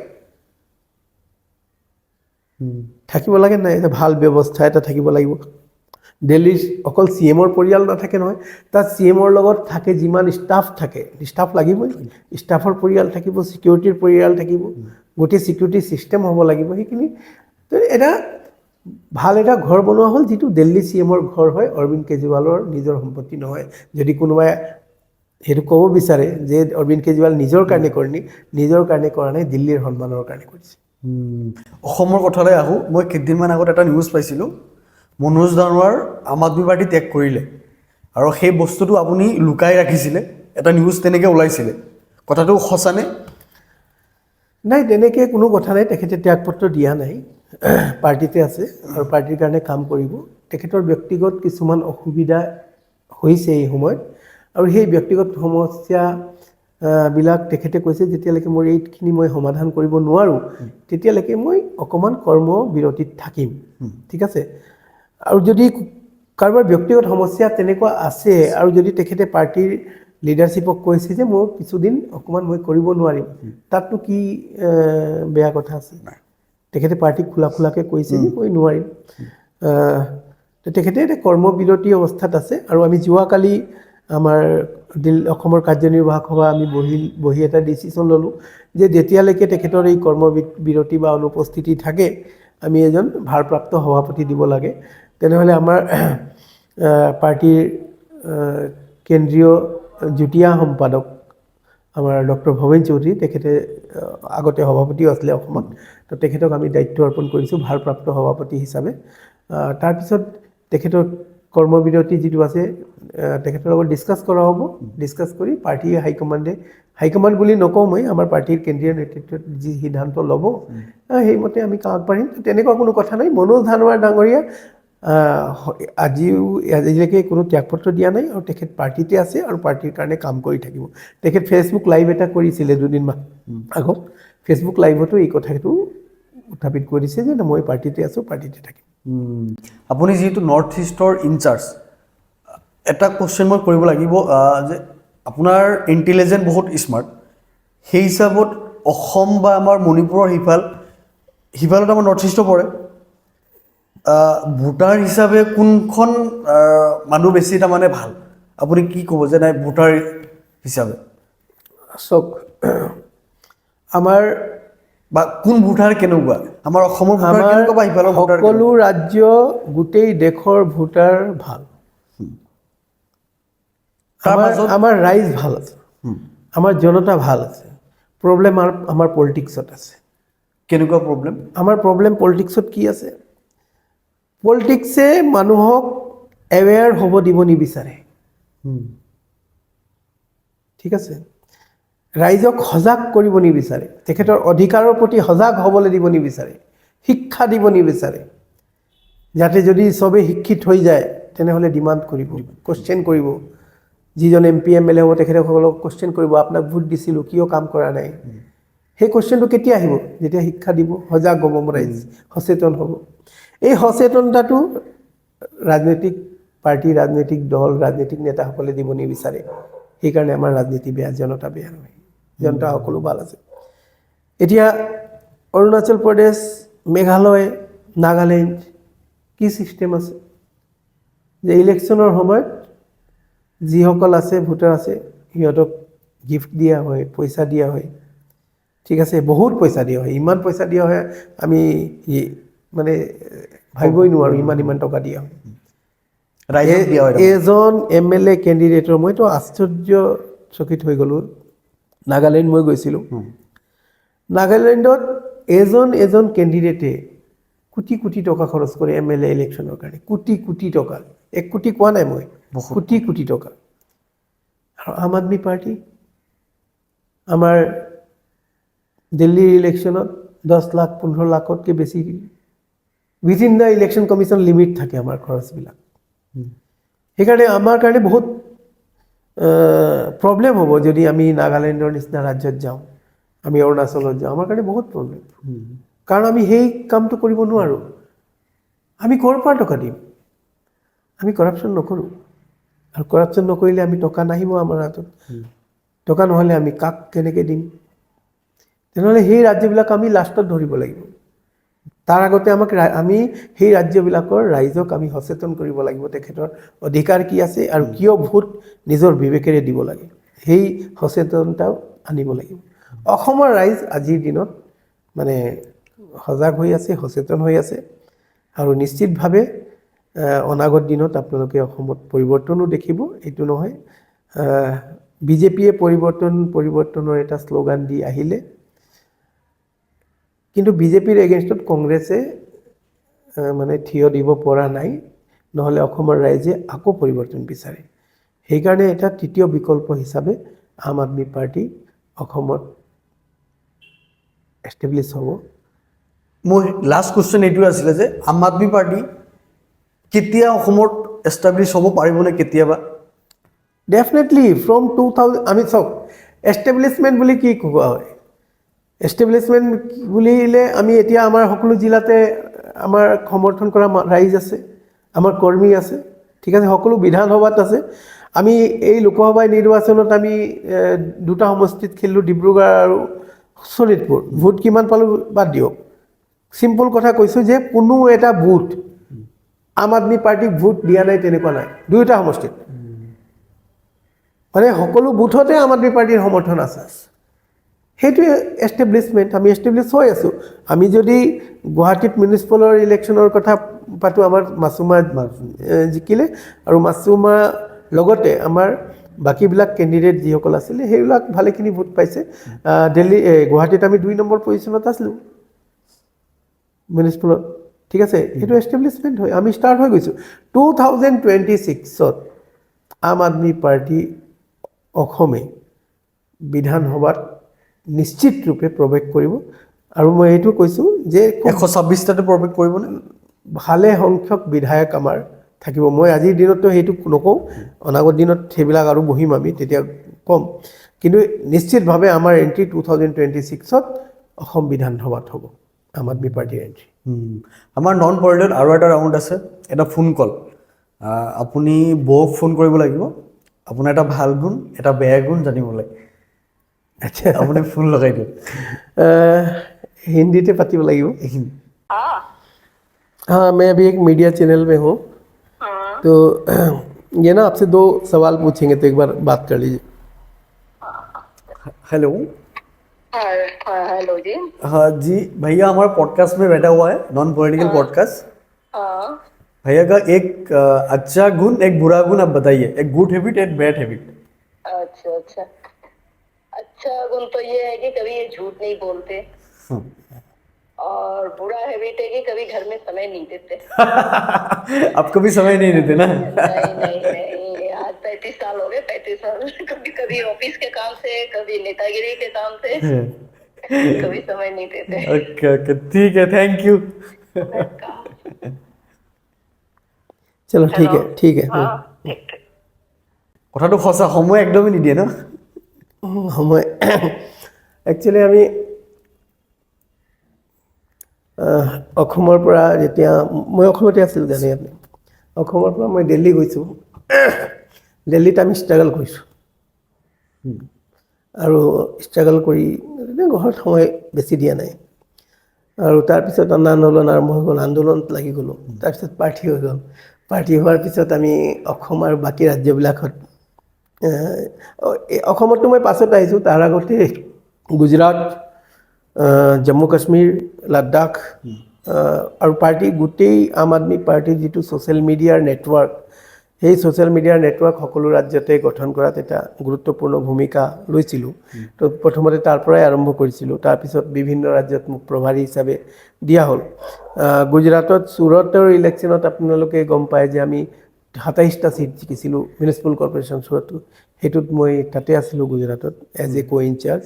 থাকিব লাগে নাই এটা ভাল ব্যৱস্থা এটা থাকিব লাগিব দিল্লীৰ অকল CMৰ পৰিয়াল নাথাকে নহয় তাত CMৰ লগত থাকে যিমান ষ্টাফ লাগিবই ষ্টাফৰ পৰিয়াল থাকিব চিকিউৰিটিৰ পৰিয়াল থাকিব গোটেই চিকিউৰিটি চিষ্টেম হ'ব লাগিব সেইখিনি এটা ভাল এটা ঘৰ বনোৱা হ'ল যিটো দিল্লী CMৰ ঘৰ হয় অৰবিন্দ কেজৰিৱালৰ নিজৰ সম্পত্তি নহয় যদি কোনোবাই সেইটো ক'ব বিচাৰে যে অৰবিন্দ কেজৰিৱাল নিজৰ কাৰণে কৰা নাই দিল্লীৰ সন্মানৰ কাৰণে কৰিছে অসমৰ কথালৈ আহোঁ মই কেইদিনমান আগত এটা নিউজ পাইছিলোঁ মনোজ দানোৱাৰ আম আদমি পাৰ্টি ত্যাগ কৰিলে আৰু সেই বস্তুটো আপুনি লুকাই ৰাখিছিলে এটা নিউজ তেনেকৈ ওলাইছিলে কথাটো সঁচানে নাই তেনেকৈ কোনো কথা নাই তেখেতে ত্যাগপত্ৰ দিয়া নাই পাৰ্টিতে আছে আৰু পাৰ্টিৰ কাৰণে কাম কৰিব তেখেতৰ ব্যক্তিগত কিছুমান অসুবিধা হৈছে এই সময়ত আৰু সেই ব্যক্তিগত সমস্যা বিলাক তেখেতে কৈছে যেতিয়ালৈকে মোৰ এইখিনি মই সমাধান কৰিব নোৱাৰোঁ তেতিয়ালৈকে মই অকণমান কৰ্মবিৰতিত থাকিম ঠিক আছে আৰু যদি কাৰোবাৰ ব্যক্তিগত সমস্যা তেনেকুৱা আছে আৰু যদি তেখেতে পাৰ্টিৰ লিডাৰশ্বিপক কৈছে যে মোৰ কিছুদিন অকণমান মই কৰিব নোৱাৰিম তাতনো কি বেয়া কথা আছে তেখেতে পাৰ্টিক খোলাকৈ কৈছে যে মই নোৱাৰিম তেখেতে এটা কৰ্মবিৰতি অৱস্থাত আছে আৰু আমি যোৱাকালি আমাৰ অসমৰ কাৰ্যনিৰ্বাহক সভা আমি বহি এটা ডিচিশ্যন ল'লোঁ যে যেতিয়ালৈকে তেখেতৰ এই কৰ্মবিৰতি বা অনুপস্থিতি থাকে আমি এজন ভাৰপ্ৰাপ্ত সভাপতি দিব লাগে তেনেহ'লে আমাৰ পাৰ্টিৰ কেন্দ্ৰীয় যুটীয়া সম্পাদক আমাৰ ডক্টৰ ভৱেন চৌধুৰী তেখেতে আগতে সভাপতিও আছিলে অসমত তো তেখেতক আমি দায়িত্ব অৰ্পণ কৰিছোঁ ভাৰপ্ৰাপ্ত সভাপতি হিচাপে তাৰপিছত তেখেতৰ কৰ্মবিৰতি যিটো আছে তেখেতৰ লগত ডিছকাছ কৰা হ'ব ডিছকাছ কৰি পাৰ্টি হাইকমাণ্ড বুলি নকওঁ মই আমাৰ পাৰ্টিৰ কেন্দ্ৰীয় নেতৃত্বত যি সিদ্ধান্ত ল'ব সেইমতে আমি আগবাঢ়িম তেনেকুৱা কোনো কথা নাই মনোজ ধানোৱাৰ ডাঙৰীয়া আজিলৈকে কোনো ত্যাগপত্ৰ দিয়া নাই আৰু তেখেত পাৰ্টিতে আছে আৰু পাৰ্টিৰ কাৰণে কাম কৰি থাকিব তেখেত ফেচবুক লাইভ এটা কৰিছিলে দুদিনমান আগত ফেচবুক লাইভতো এই কথাটো উত্থাপিত কৰিছে যে মই পাৰ্টিতে আছোঁ পাৰ্টিতে থাকিম আপুনি যিহেতু নৰ্থ ইষ্টৰ ইনচাৰ্জ এটা কুৱেশ্যন মই কৰিব লাগিব যে আপোনাৰ ইণ্টেলিজেণ্ট বহুত স্মাৰ্ট সেই হিচাপত অসম বা আমাৰ মণিপুৰৰ সিফালত আমাৰ নৰ্থ ইষ্টৰ পৰে ভোটাৰ হিচাপে কোনখন মানুহ বেছি তাৰমানে ভাল আপুনি কি ক'ব যে নাই ভোটাৰ হিচাপে চাওক আমাৰ বা কোন ভোটাৰ কেনেকুৱা আমাৰ অসমৰ ভোটাৰ কেনেকুৱা বা সিফালৰ ভোটাৰ সকলো ৰাজ্য গোটেই দেশৰ ভোটাৰ ভাল আমাৰ ৰাইজ ভাল আছে আমাৰ জনতা ভাল আছে প্ৰব্লেম আমাৰ পলিটিক্সত আছে কেনেকুৱা প্ৰব্লেম আমাৰ প্ৰব্লেম পলিটিক্সত কি আছে পলিটিক্সে মানুহক এৱেৰ হ'ব দিব নিবিচাৰে ঠিক আছে ৰাইজক সজাগ কৰিব নিবিচাৰে তেখেতৰ অধিকাৰৰ প্ৰতি সজাগ হ'বলৈ দিব নিবিচাৰে শিক্ষা দিব নিবিচাৰে যাতে যদি চবেই শিক্ষিত হৈ যায় তেনেহ'লে ডিমাণ্ড কৰিব, কুৱেশ্যন কৰিব। যিজন MP MLA হ'ব তেখেতসকলক কুৱেশ্যন কৰিব, আপোনাক ভোট দিছিলোঁ কিয় কাম কৰা নাই। সেই কুৱেশ্যনটো কেতিয়া আহিব? যেতিয়া শিক্ষা দিব, সজাগ হ'ব ৰাইজ, সচেতন হ'ব। এই সচেতনতাটো ৰাজনৈতিক পাৰ্টি, ৰাজনৈতিক দল, ৰাজনৈতিক নেতাসকলে দিব নিবিচাৰে। সেইকাৰণে আমাৰ ৰাজনীতি বেয়া, জনতা বেয়া নহয়, জনতা সকলো ভাল আছে। এতিয়া অৰুণাচল প্ৰদেশ, মেঘালয়, নাগালেণ্ড কি ছিষ্টেম আছে যে ইলেকশ্যনৰ সময়ত যিসকল আছে ভোটাৰ আছে সিহঁতক গিফ্ট দিয়া হয়, পইচা দিয়া হয়, ঠিক আছে, বহুত পইচা দিয়া হয়। ইমান পইচা দিয়া হয় আমি মানে ভাবিবই নোৱাৰোঁ, ইমান টকা দিয়া হয়। ৰাইজক দিয়া হয় এজন MLA কেণ্ডিডেটৰ, মইতো আশ্চৰ্যচকিত হৈ গ'লোঁ। নাগালেণ্ড মই গৈছিলোঁ। নাগালেণ্ডত এজন কেণ্ডিডেটে কোটি কোটি টকা খৰচ কৰে MLA ইলেকশ্যনৰ কাৰণে, কোটি কোটি টকা। 1 কোটি কোৱা নাই মই, কোটি কোটি টকা। আৰু আম আদমি পাৰ্টি আমাৰ দিল্লীৰ ইলেকশ্যনত 10 লাখ 15 লাখতকৈ বেছি within the election commission limit থাকে আমাৰ খৰচবিলাক। সেইকাৰণে আমাৰ কাৰণে বহুত প্ৰব্লেম হ'ব যদি আমি নাগালেণ্ডৰ নিচিনা ৰাজ্যত যাওঁ, আমি অৰুণাচলত যাওঁ, আমাৰ কাৰণে বহুত প্ৰব্লেম। কাৰণ আমি সেই কামটো কৰিব নোৱাৰোঁ। আমি ক'ৰ পৰা টকা দিম? আমি কৰাপশ্যন নকৰোঁ। আৰু কৰাপশ্যন নকৰিলে আমি টকা নাহিব আমাৰ হাতত। টকা নহ'লে আমি কাক কেনেকৈ দিম? তেনেহ'লে সেই ৰাজ্যবিলাক আমি লাষ্টত ধৰিব লাগিব। তাৰ আগতে আমি সেই ৰাজ্যবিলাকৰ ৰাইজক আমি সচেতন কৰিব লাগিব, তেখেতৰ অধিকাৰ কি আছে আৰু কিয় ভোট নিজৰ বিবেকেৰে দিব লাগে, সেই সচেতনতাও আনিব লাগিব। অসমৰ ৰাইজ আজিৰ দিনত মানে সজাগ হৈ আছে, সচেতন হৈ আছে। আৰু নিশ্চিতভাৱে অনাগত দিনত আপোনালোকে অসমত পৰিৱৰ্তনো দেখিব। এইটো নহয় বিজেপিয়ে পৰিৱৰ্তনৰ এটা শ্লোগান দি আহিলে, কিন্তু বিজেপিৰ এগেইনষ্টত কংগ্ৰেছে মানে থিয় দিব পৰা নাই। নহ'লে অসমৰ ৰাইজে আকৌ পৰিৱৰ্তন বিচাৰে। সেইকাৰণে এটা তৃতীয় বিকল্প হিচাপে আম আদমি পাৰ্টি অসমত এষ্টাব্লিছ হ'ব। মোৰ লাষ্ট কুৱেশ্যন এইটোৱে আছিলে যে আম আদমি পাৰ্টি কেতিয়া অসমত এষ্টাব্লিছ হ'ব পাৰিবনে কেতিয়াবা? ডেফিনেটলি ফ্ৰম 2000 আমি চাওক, এষ্টাব্লিছমেণ্ট বুলি কি কোৱা হয়? এষ্টাব্লিছমেণ্ট বুলিলে আমি এতিয়া আমাৰ সকলো জিলাতে আমাৰ সমৰ্থন কৰা ৰাইজ আছে, আমাৰ কৰ্মী আছে, ঠিক আছে, সকলো বিধানসভাত আছে। আমি এই লোকসভা নিৰ্বাচনত আমি 2টা সমষ্টিত খেলিলোঁ, ডিব্ৰুগড় আৰু শোণিতপুৰ। ভোট কিমান পালোঁ বাদ দিয়ক, চিম্পল কথা কৈছোঁ যে কোনো এটা বুথ আম আদমি পাৰ্টিক ভোট দিয়া নাই তেনেকুৱা নাই, 2টা সমষ্টিত। মানে সকলো বুথতে আম আদমি পাৰ্টিৰ সমৰ্থন আছে। সেইটোৱে এষ্টাব্লিছমেণ্ট, আমি এষ্টাব্লিছ হৈ আছোঁ। আমি যদি গুৱাহাটীত মিউনিচিপালৰ ইলেকশ্যনৰ কথা পাতোঁ, আমাৰ মাছুমা জিকিলে, আৰু মাছুমা লগতে আমাৰ বাকীবিলাক কেণ্ডিডেট যিসকল আছিলে সেইবিলাক ভালেখিনি ভোট পাইছে। গুৱাহাটীত আমি 2 নম্বৰ পজিশ্যনত আছিলোঁ মিউনিচিপালত, ঠিক আছে। সেইটো এষ্টাব্লিছমেণ্ট হয়, আমি ষ্টাৰ্ট হৈ গৈছোঁ। 2026ত আম আদমি পাৰ্টি অসমে বিধানসভাত নিশ্চিত ৰূপে প্ৰৱেশ কৰিব। আৰু মই এইটো কৈছোঁ যে 126টাতে প্ৰৱেশ কৰিবনে? ভালে সংখ্যক বিধায়ক আমাৰ থাকিব। মই আজিৰ দিনততো সেইটো নকওঁ, অনাগত দিনত সেইবিলাক আৰু বহিম আমি, তেতিয়া ক'ম। কিন্তু নিশ্চিতভাৱে আমাৰ এণ্ট্ৰি 2026ত অসম বিধানসভাত হ'ব, আম আদমি পাৰ্টিৰ এণ্ট্ৰি। আমাৰ নন পলিটিকেল আৰু এটা ৰাউণ্ড আছে, এটা ফোন কল। আপুনি বৌক ফোন কৰিব লাগিব, আপোনাৰ এটা ভাল গুণ এটা বেয়া গুণ জানিবলৈ। আচ্ছা, আপুনি ফোন লগাই দিয়ক। हिंदी से पति लगाइयो। हाँ हाँ, मैं अभी एक मीडिया चैनल में हूँ, तो ये ना आपसे 2 सवाल पूछेंगे, तो एक बार बात कर लीजिए। हेलो। हेलो जी। हाँ जी भैया, हमारा पॉडकास्ट में बैठा हुआ है, नॉन पॉलिटिकल पॉडकास्ट। हाँ भैया का एक अच्छा गुण एक बुरा गुण आप बताइए, एक गुड हैबिट एक बैड हैबिट। अच्छा अच्छा अच्छा गुण तो ये है कि कभी ये झूठ नहीं बोलते, और बुरा हैबिट है कि कभी घर में समय नहीं देते। आप कभी समय नहीं देते ना? नहीं नहीं नहीं, आज 35 साल हो गए, 35 साल कभी कभी ऑफिस के काम से, कभी नेतागिरी के काम से, कभी समय नहीं देते। ओके ओके, ठीक है, थैंक यू। চলো ঠিক हेलो ঠিক আছে हाँ ठीक ठीक কথাটো সঁচা, সময় একদমেই নিদিয়ে ন? সময় একচুৱেলি আমি অসমৰ পৰা যেতিয়া মই অসমতে আছিলোঁ জানে আপুনি, অসমৰ পৰা মই দিল্লী গৈছোঁ। দিল্লীত আমি ষ্ট্ৰাগল কৰিছোঁ আৰু ষ্ট্ৰাগল কৰি ঘৰত সময় বেছি দিয়া নাই। আৰু তাৰপিছত আন্দোলন আৰম্ভ হৈ গ'ল, আন্দোলনত লাগি গ'লোঁ। তাৰপিছত প্ৰাৰ্থী হৈ গ'ল। প্ৰাৰ্থী হোৱাৰ পিছত আমি অসম আৰু বাকী ৰাজ্যবিলাকত অসমতো মই পাছত আহিছোঁ, তাৰ আগতে গুজৰাট, জম্মু কাশ্মীৰ, লাডাখ আৰু পাৰ্টি গোটেই আম আদমি পাৰ্টিৰ যিটো ছ'চিয়েল মিডিয়াৰ নেটৱৰ্ক, সেই ছ'চিয়েল মিডিয়াৰ নেটৱৰ্ক সকলো ৰাজ্যতে গঠন কৰাত এটা গুৰুত্বপূৰ্ণ ভূমিকা লৈছিলোঁ। তো প্ৰথমতে তাৰ পৰাই আৰম্ভ কৰিছিলোঁ। তাৰপিছত বিভিন্ন ৰাজ্যত মোক প্ৰভাৰী হিচাপে দিয়া হ'ল। গুজৰাটত চুৰটৰ ইলেকশ্যনত আপোনালোকে গম পায় যে আমি ২৭টা ছিট জিকিছিলোঁ মিউনিচিপেল কৰ্প'ৰেশ্যন চুৰতটো, সেইটোত মই তাতে আছিলোঁ গুজৰাটত এজ এ কো ইনচাৰ্জ।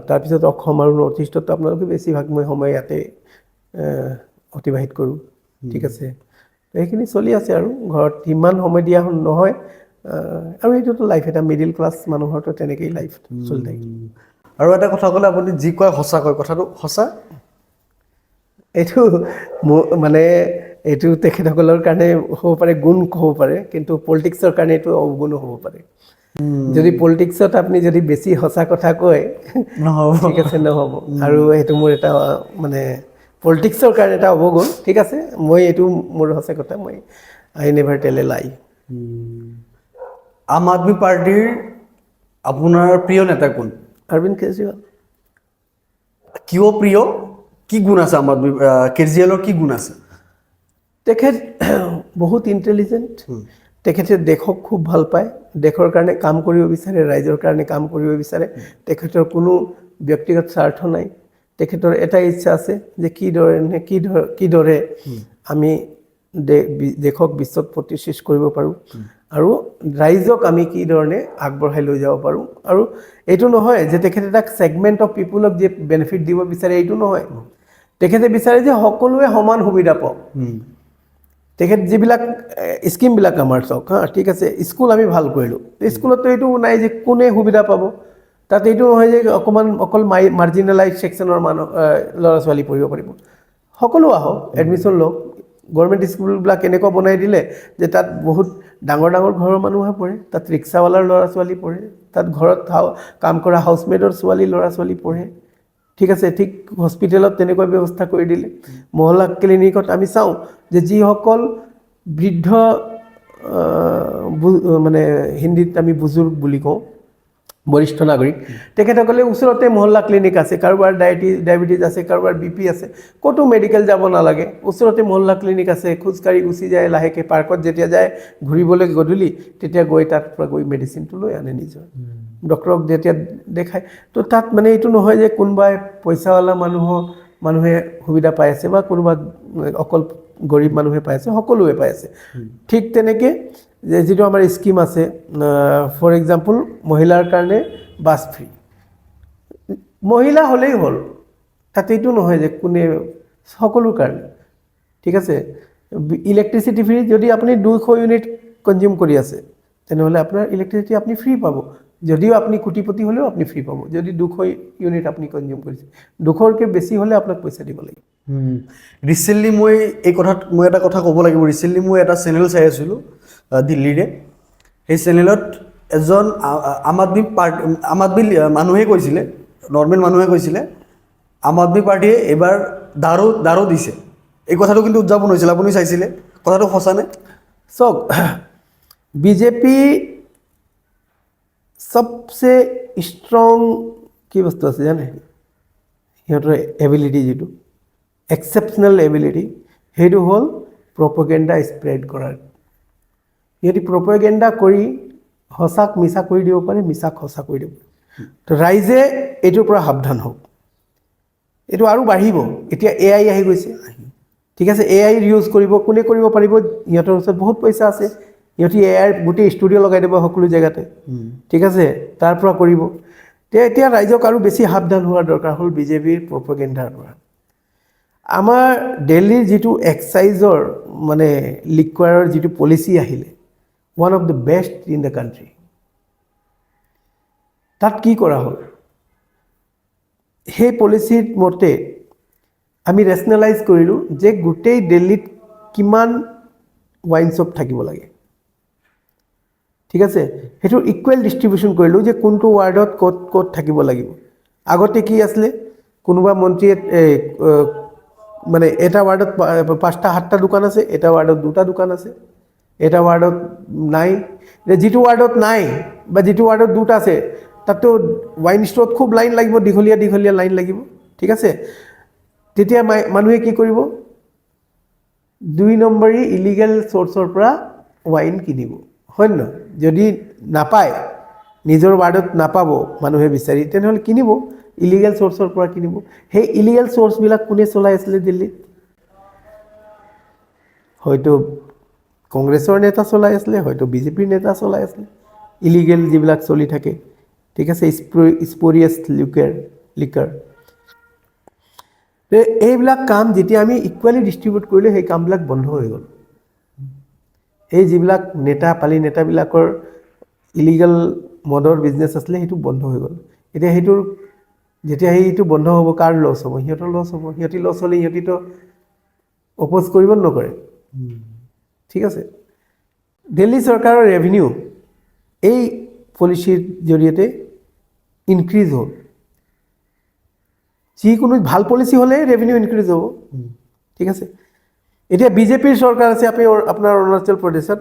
তাৰপিছত অসম আৰু নৰ্থ ইষ্টত আপোনালোকে বেছিভাগ মই সময় ইয়াতে অতিবাহিত কৰোঁ। ঠিক আছে, এইখিনি চলি আছে আৰু ঘৰত ইমান সময় দিয়া নহয়। আৰু এইটোতো লাইফ, এটা মিডিল ক্লাছ মানুহৰতো তেনেকেই লাইফ চলি থাকে। আৰু এটা কথা ক'লে আপুনি যি কয় সঁচা কয়, কথাটো সঁচা? এইটো মানে এইটো তেখেতসকলৰ কাৰণে হ'ব পাৰে গুণ হ'ব পাৰে, কিন্তু পলিটিক্সৰ কাৰণে এইটো অৱগুণো হ'ব পাৰে। যদি পলিটিক্সত আপুনি যদি বেছি সঁচা কথা কয়, নহ'ব। ঠিক আছে, নহ'ব। আৰু সেইটো মোৰ এটা মানে পলিটিক্সৰ কাৰণে এটা অৱগুণ। ঠিক আছে, মই এইটো মোৰ সঁচা কথা, মই আই নেভাৰ টেল এ লাই। আম আদমি পাৰ্টিৰ আপোনাৰ প্ৰিয় নেতা কোন? অৰবিন্দ কেজৰিৱাল। কিয় প্ৰিয়? কি গুণ আছে আম আদমি কেজৰিৱালৰ কি গুণ আছে? তেখেত বহুত ইণ্টেলিজেণ্ট। তেখেতে দেশক খুব ভাল পায়, দেশৰ কাৰণে কাম কৰিব বিচাৰে, ৰাইজৰ কাৰণে কাম কৰিব বিচাৰে। তেখেতৰ কোনো ব্যক্তিগত স্বাৰ্থ নাই। তেখেতৰ এটাই ইচ্ছা আছে যে কিদৰে আমি দেশক বিশ্বত প্ৰতিষ্ঠিত কৰিব পাৰোঁ আৰু ৰাইজক আমি কি ধৰণে আগবঢ়াই লৈ যাব পাৰোঁ। আৰু এইটো নহয় যে তেখেতে এটা ছেগমেণ্ট অফ পিপুলক যে বেনিফিট দিব বিচাৰে, এইটো নহয়। তেখেতে বিচাৰে যে সকলোৱে সমান সুবিধা পাওক। তেখেত যিবিলাক স্কিমবিলাক আমাৰ চাওক হা, ঠিক আছে, স্কুল আমি ভাল কৰিলোঁ, স্কুলততো এইটো নাই যে কোনে সুবিধা পাব। তাত এইটো নহয় যে অকল মাৰ্জিনেলাইজ ছেকশ্যনৰ মানুহ ল'ৰা ছোৱালী পঢ়িব পাৰিব। সকলো আহক, এডমিশ্যন লওক। গভৰ্ণমেণ্ট স্কুলবিলাক এনেকুৱা বনাই দিলে যে তাত বহুত ডাঙৰ ডাঙৰ ঘৰৰ মানুহে পঢ়ে, তাত ৰিক্সাৱালাৰ ল'ৰা ছোৱালী পঢ়ে, তাত ঘৰত কাম কৰা হাউচমেডৰ ল'ৰা ছোৱালী পঢ়ে। ঠিক আছে, ঠিক হস্পিটেলত তেনেকুৱা ব্যৱস্থা কৰি দিলে। মহল্লা ক্লিনিকত আমি চাওঁ যে যিসকল বৃদ্ধ, মানে হিন্দীত আমি বুজুৰ্গ বুলি কওঁ, বৰিষ্ঠ নাগৰিক, তেখেতসকলে ওচৰতে মহল্লা ক্লিনিক আছে। কাৰোবাৰ ডায়েবেটিছ আছে, কাৰোবাৰ BP আছে, ক'তো মেডিকেল যাব নালাগে, ওচৰতে মহল্লা ক্লিনিক আছে। খোজকাঢ়ি গুচি যায়, লাহেকৈ পাৰ্কত যেতিয়া যায় ঘূৰিবলৈ গধূলি, তেতিয়া গৈ তাত পৰা গৈ মেডিচিনটো লৈ আনে নিজৰ। ডক্টৰক যেতিয়া দেখায়, তো তাত মানে এইটো নহয় যে কোনোবাই পইচাৱালা মানুহে সুবিধা পাই আছে বা কোনোবা অকল গৰীব মানুহে পাই আছে, সকলোৱে পাই আছে। ঠিক তেনেকৈ যে যিটো আমাৰ স্কিম আছে, ফৰ এক্সাম্পল মহিলাৰ কাৰণে বাছ ফ্ৰী, মহিলা হ'লেই হ'ল, তাত এইটো নহয় যে কোনে, সকলোৰ কাৰণে। ঠিক আছে, ইলেক্ট্ৰিচিটি ফ্ৰী। যদি আপুনি 200 ইউনিট কনজিউম কৰি আছে, তেনেহ'লে আপোনাৰ ইলেক্ট্ৰিচিটি আপুনি ফ্ৰী পাব। যদিও আপুনি কোটিপতি হ'লেও আপুনি ফ্ৰী পাব, যদি 200 ইউনিট আপুনি কনজিউম কৰিছে। 200কৈ বেছি হ'লে আপোনাক পইচা দিব লাগিব। ৰিচেণ্টলি মই এটা কথা ক'ব লাগিব। ৰিচেণ্টলি মই এটা চেনেল চাই আছিলোঁ দিল্লীৰে। সেই চেনেলত এজন আম আদমি মানুহে কৈছিলে, নৰ্মেল মানুহে কৈছিলে, আম আদমি পাৰ্টিয়ে এইবাৰ দাৰো দিছে। এই কথাটো কিন্তু উদযাপন হৈছিল, আপুনি চাইছিলে? কথাটো সঁচানে? চাওক, বিজেপি চবচে ষ্ট্ৰং কি বস্তু আছে জানে? সিহঁতৰ এবিলিটি, যিটো এক্সেপশ্যনেল এবিলিটি, সেইটো হ'ল প্ৰপেগেণ্ডা স্প্ৰেড কৰাৰ। সিহঁতি প্ৰপেগেণ্ডা কৰি সঁচাক মিছা কৰি দিব পাৰে, মিছাক সঁচা কৰি দিব পাৰে। তো ৰাইজে এইটোৰ পৰা সাৱধান হওক। এইটো আৰু বাঢ়িব। এতিয়া AI আহি গৈছে, ঠিক আছে, AI ইউজ কৰিব। কোনে কৰিব পাৰিব? সিহঁতৰ ওচৰত বহুত পইচা আছে, সিহঁতি AI গোটেই ষ্টুডিঅ' লগাই দিব সকলো জেগাতে। ঠিক আছে, তাৰ পৰা কৰিব। এতিয়া ৰাইজক আৰু বেছি সাৱধান হোৱাৰ দৰকাৰ হ'ল বিজেপিৰ প্ৰপেগেণ্ডাৰ পৰা। আমাৰ দিল্লীৰ যিটো এক্সাইজৰ মানে লিকুৱাৰৰ যিটো পলিচি আহিলে one of the best in the country তাত কি কৰা হ'ল সেই পলিচিৰ মতে আমি ৰেচনেলাইজ কৰিলোঁ যে গোটেই দিল্লীত কিমান ৱাইন শ্বপ থাকিব লাগে ঠিক আছে সেইটো ইকুৱেল ডিষ্ট্ৰিবিউশ্যন কৰিলোঁ যে কোনটো ৱাৰ্ডত ক'ত ক'ত থাকিব লাগিব আগতে কি আছিলে কোনোবা মন্ত্ৰীয়ে মানে এটা ৱাৰ্ডত 5টা 7টা দোকান আছে এটা ৱাৰ্ডত 2টা দোকান আছে এটা ৱাৰ্ডত নাই যিটো ৱাৰ্ডত নাই বা যিটো ৱাৰ্ডত 2টা আছে তাতো ৱাইন ষ্ট'ৰত খুব লাইন লাগিব দীঘলীয়া দীঘলীয়া লাইন লাগিব ঠিক আছে তেতিয়া মানুহে কি কৰিব 2 নম্বৰী ইলিগেল চ'ৰ্চৰ পৰা ৱাইন কিনিব হয় নহয় যদি নাপায় নিজৰ ৱাৰ্ডত নাপাব মানুহে বিচাৰি তেনেহ'লে কিনিব ইলিগেল চ'ৰ্চৰ পৰা কিনিব সেই ইলিগেল চ'ৰ্চবিলাক কোনে চলাই আছিলে দিল্লীত হয়তো কংগ্ৰেছৰ নেতা চলাই আছিলে হয়তো বিজেপিৰ নেতা চলাই আছিলে ইলিগেল যিবিলাক চলি থাকে ঠিক আছে স্পৰিয়াছ লিকাৰ এইবিলাক কাম যেতিয়া আমি ইকুৱেলি ডিষ্ট্ৰিবিউট কৰিলোঁ সেই কামবিলাক বন্ধ হৈ গ'ল এই যিবিলাক পালি নেতাবিলাকৰ ইলিগেল মদৰ বিজনেছ আছিলে সেইটো বন্ধ হৈ গ'ল এতিয়া যেতিয়া সেইটো বন্ধ হ'ব কাৰ লছ হ'ব সিহঁতৰ লছ হ'ব সিহঁতি লছ হ'লে সিহঁতিতো অপ'জ কৰিব নকৰে ঠিক আছে দিল্লী চৰকাৰৰ ৰেভিনিউ এই পলিচিৰ জৰিয়তে ইনক্ৰিজ হ'ল যিকোনো ভাল পলিচি হ'লে ৰেভিনিউ ইনক্ৰিজ হ'ব ঠিক আছে এতিয়া বিজেপিৰ চৰকাৰ আছে আপোনাৰ অৰুণাচল প্ৰদেশত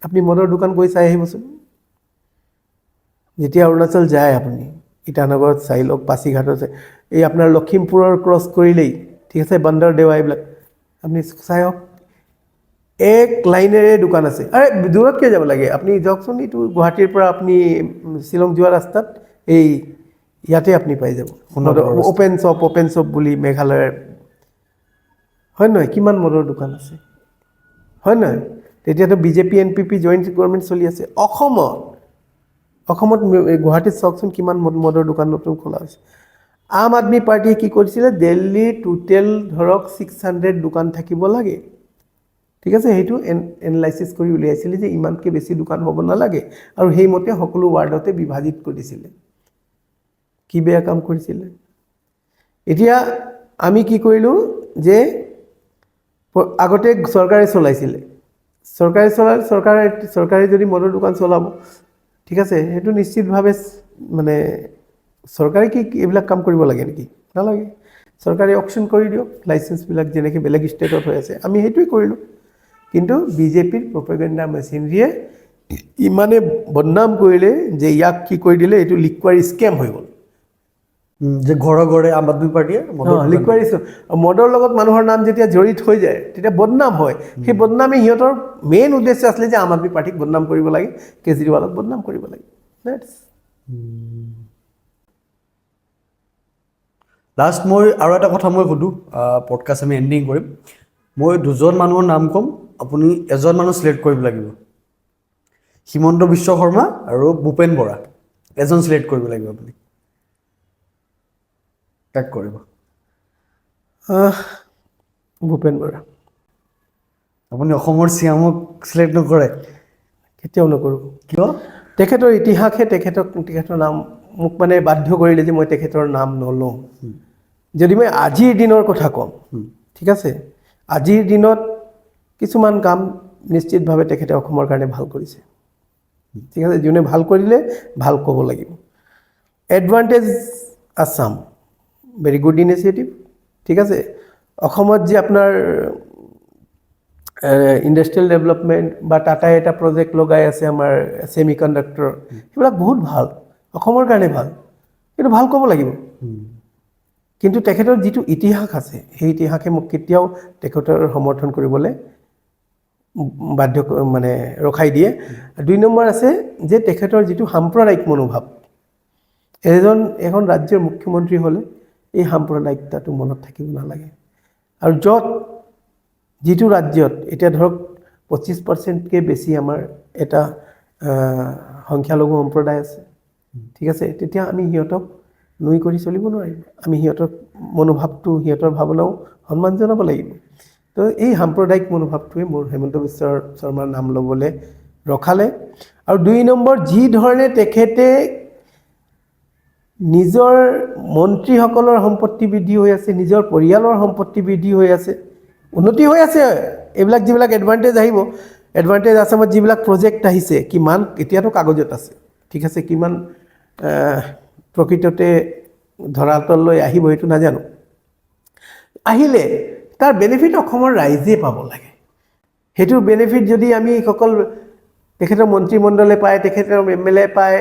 আপুনি মদৰ দোকান গৈ চাই আহিবচোন যেতিয়া অৰুণাচল যায় আপুনি ইটানগৰত চাই লওক পাছিঘাটত এই আপোনাৰ লখিমপুৰৰ ক্ৰছ কৰিলেই ঠিক আছে বন্দৰদেৱা এইবিলাক আপুনি চাই হওক এক লাইনেৰে দোকান আছে আৰে দূৰত কিয় যাব লাগে আপুনি যাওকচোন এইটো গুৱাহাটীৰ পৰা আপুনি শ্বিলং যোৱা ৰাস্তাত এই ইয়াতে আপুনি পাই যাব অ'পেন শ্বপ বুলি মেঘালয়ৰ হয় নহয় কিমান মদৰ দোকান আছে হয় নহয় তেতিয়াতো বিজেপি NPP জইণ্ট গভৰ্ণমেণ্ট চলি আছে অসমত গুৱাহাটীত চাওকচোন কিমান মদৰ দোকান নতুন খোলা হৈছে আম আদমি পাৰ্টিয়ে কি কৰিছিলে দিল্লী টোটেল ধৰক 600 দোকান থাকিব লাগে ঠিক আছে সেইটো এনালাইচিছ কৰি উলিয়াইছিলে যে ইমানকৈ বেছি দোকান হ'ব নালাগে আৰু সেইমতে সকলো ৱাৰ্ডতে বিভাজিত কৰিছিলে কি বেয়া কাম কৰিছিলে এতিয়া আমি কি কৰিলোঁ যে আগতে চৰকাৰে চলাইছিলে চৰকাৰে যদি মদৰ দোকান চলাব ঠিক আছে সেইটো নিশ্চিতভাৱে মানে চৰকাৰে কি এইবিলাক কাম কৰিব লাগে নেকি নালাগে চৰকাৰে অকশ্যন কৰি দিয়ক লাইচেন্সবিলাক যেনেকৈ বেলেগ ষ্টেটত হৈ আছে আমি সেইটোৱে কৰিলোঁ কিন্তু বিজেপিৰ প্ৰপেগেণ্ডা মেচিনৰীয়ে ইমানে বদনাম কৰিলে যে ইয়াক কি কৰি দিলে এইটো লিকুৱাৰ স্কেম হৈ গ'ল যে ঘৰে ঘৰে আম আদমি পাৰ্টিয়ে লিকুৱাৰ মদৰ লগত মানুহৰ নাম যেতিয়া জড়িত হৈ যায় তেতিয়া বদনাম হয় সেই বদনামে সিহঁতৰ মেইন উদ্দেশ্য আছিলে যে আম আদমি পাৰ্টিক বদনাম কৰিব লাগে কেজৰিৱালক বদনাম কৰিব লাগে লাষ্ট মই আৰু এটা কথা মই সুধোঁ পডকাষ্ট আমি এণ্ডিং কৰিম মই 2জন মানুহৰ নাম ক'ম আপুনি এজন মানুহ চিলেক্ট কৰিব লাগিব হিমন্ত বিশ্ব শৰ্মা আৰু ভূপেন বৰা এজন চিলেক্ট কৰিব লাগিব আপুনি কাক কৰিব ভূপেন বৰা আপুনি অসমৰ চিএমক চিলেক্ট নকৰে কেতিয়াও নকৰোঁ কিয় তেখেতৰ ইতিহাসে তেখেতৰ নাম মোক মানে বাধ্য কৰিলে যে মই তেখেতৰ নাম নলওঁ যদি মই আজিৰ দিনৰ কথা কওঁ ঠিক আছে আজিৰ দিনত কিছুমান কাম নিশ্চিতভাৱে তেখেতে অসমৰ কাৰণে ভাল কৰিছে ঠিক আছে যোনে ভাল কৰিলে ভাল ক'ব লাগিব advantage Assam very good initiative ঠিক আছে অসমত যে আপোনাৰ ইণ্ডাষ্ট্ৰিয়েল ডেভেলপমেণ্ট বা টাটাই এটা প্ৰজেক্ট লগাই আছে আমাৰ ছেমি কণ্ডাক্টৰ সেইবিলাক বহুত ভাল অসমৰ কাৰণে ভাল কিন্তু ভাল ক'ব লাগিব কিন্তু তেখেতৰ যিটো ইতিহাস আছে সেই ইতিহাসে মোক কেতিয়াও তেখেতৰ সমৰ্থন কৰিবলৈ বাধ্য মানে ৰখাই দিয়ে 2 নম্বৰ আছে যে তেখেতৰ যিটো সাম্প্ৰদায়িক মনোভাৱ এখন ৰাজ্যৰ মুখ্যমন্ত্ৰী হ'লে এই সাম্প্ৰদায়িকতাটো মনত থাকিব নালাগে আৰু যিটো ৰাজ্যত এতিয়া ধৰক 25%কৈ বেছি আমাৰ এটা সংখ্যালঘু সম্প্ৰদায় আছে ঠিক আছে তেতিয়া আমি সিহঁতক নুই কৰি চলিব নোৱাৰিব আমি সিহঁতৰ মনোভাৱটো সিহঁতৰ ভাৱনাও সন্মান জনাব লাগিব তো এই সাম্প্ৰদায়িক মনোভাৱটোৱে মোৰ হেমন্ত বিশ্ব শৰ্মাৰ নাম ল'বলৈ ৰখালে আৰু 2 নম্বৰ যি ধৰণে তেখেতে নিজৰ মন্ত্ৰীসকলৰ সম্পত্তি বৃদ্ধি হৈ আছে নিজৰ পৰিয়ালৰ সম্পত্তি বৃদ্ধি হৈ আছে উন্নতি হৈ আছে এইবিলাক যিবিলাক এডভান্টেজ আহিব এডভান্টেজ আসামত যিবিলাক প্ৰজেক্ট আহিছে কিমান এতিয়াতো কাগজত আছে ঠিক আছে কিমান প্ৰকৃততে ধৰাতললৈ আহিব এইটো নাজানো আহিলে তাৰ বেনিফিট অসমৰ ৰাইজে পাব লাগে হেতুৰ বেনিফিট যদি আমি সকল তেখেতৰ মন্ত্ৰীমণ্ডলে পায় তেখেতৰ এমএলএ পায়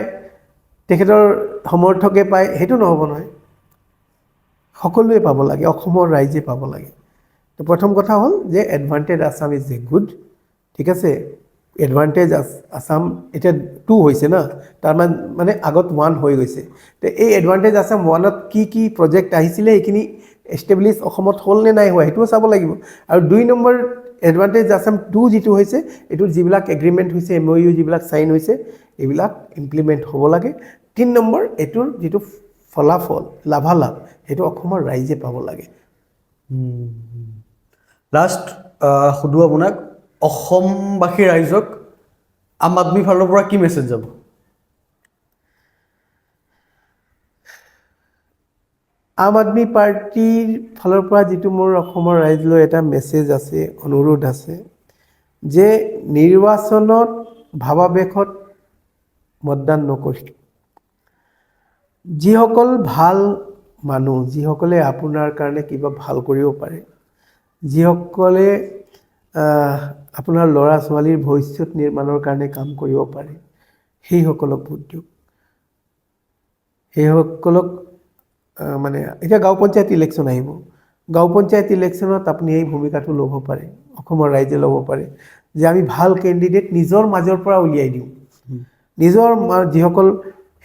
তেখেতৰ সমৰ্থকে পায় হেতু নহব নহয় সকলোৱে পাব লাগে অসমৰ ৰাইজে পাব লাগে তো প্ৰথম কথা হ'ল যে advantage Assam is a good ঠিক আছে এডভান্টেজ আসাম এটা 2 হৈছে না তাৰ মানে আগত 1 হৈ গৈছে তো এই এডভান্টেজ আসাম 1ত কি প্ৰজেক্ট আহিছিলে এইখিনি এষ্টাবলিছ অসমত হ'ল নে নাই হোৱা হেতুও চাব লাগিব আৰু 2 নম্বৰ এডভান্টেজ আসাম 2 যেটো হৈছে এটো যিবিলাক এগ্ৰিমেন্ট হৈছে এমওইউ যিবিলাক সাইন হৈছে এইবিলাক ইমপ্লিমেন্ট হ'ব লাগে 3 নম্বৰ এটোৰ যেটো ফলাফল লাভালাভ হেতু অসমৰ ৰাইজে পাব লাগে লাষ্ট সুধো আপোনাক অসমবাসী ৰাইজক আম আদমি ফালৰ পৰা কি মেছেজ যাব আম আদমি পাৰ্টিৰ ফালৰ পৰা যেটো মোৰ অসমৰ ৰাইজলৈ এটা মেছেজ আছে অনুৰোধ আছে যে নিৰ্বাচনত ভাৱাবেশত মতদান নকৰি যিসকল ভাল মানুহ যিসকলে আপোনাৰ কাৰণে কিবা ভাল কৰিব পাৰে যিসকলে আপোনাৰ ল'ৰা ছোৱালীৰ ভৱিষ্যত নিৰ্মাণৰ কাৰণে কাম কৰিব পাৰে সেই সকলক ভোট দিয়ক সেই সকলক মানে এটা গাঁও পঞ্চায়ত ইলেকশ্যন আহিব গাঁও পঞ্চায়ত ইলেকশ্যনত আপুনি এই ভূমিকাটো ল'ব পাৰে অসমৰ ৰাইজে ল'ব পাৰে যে আমি ভাল কেণ্ডিডেট নিজৰ মাজৰ পৰা উলিয়াই দিওঁ নিজৰ যিসকল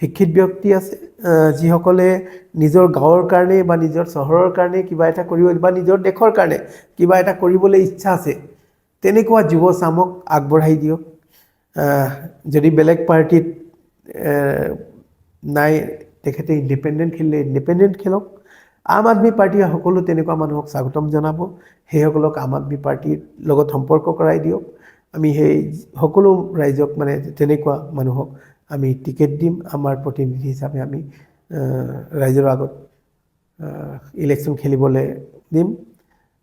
শিক্ষিত ব্যক্তি আছে যিসকলে নিজৰ গাঁৱৰ কাৰণে বা নিজৰ চহৰৰ কাৰণে কিবা এটা কৰিব বা নিজৰ দেশৰ কাৰণে কিবা এটা কৰিবলৈ ইচ্ছা আছে তেনেকুৱা যুৱ চামক আগবঢ়াই দিয়ক যদি বেলেগ পাৰ্টিত নাই তেখেতে ইণ্ডিপেণ্ডেণ্ট খেলিলে ইণ্ডিপেণ্ডেণ্ট খেলক আম আদমি পাৰ্টিয়ে সকলো তেনেকুৱা মানুহক স্বাগতম জনাব সেইসকলক আম আদমি পাৰ্টিৰ লগত সম্পৰ্ক কৰাই দিয়ক আমি সেই সকলো ৰাইজক মানে তেনেকুৱা মানুহক আমি টিকেট দিম আমাৰ প্ৰতিনিধি হিচাপে আমি ৰাইজৰ আগত ইলেকশ্যন খেলিবলৈ দিম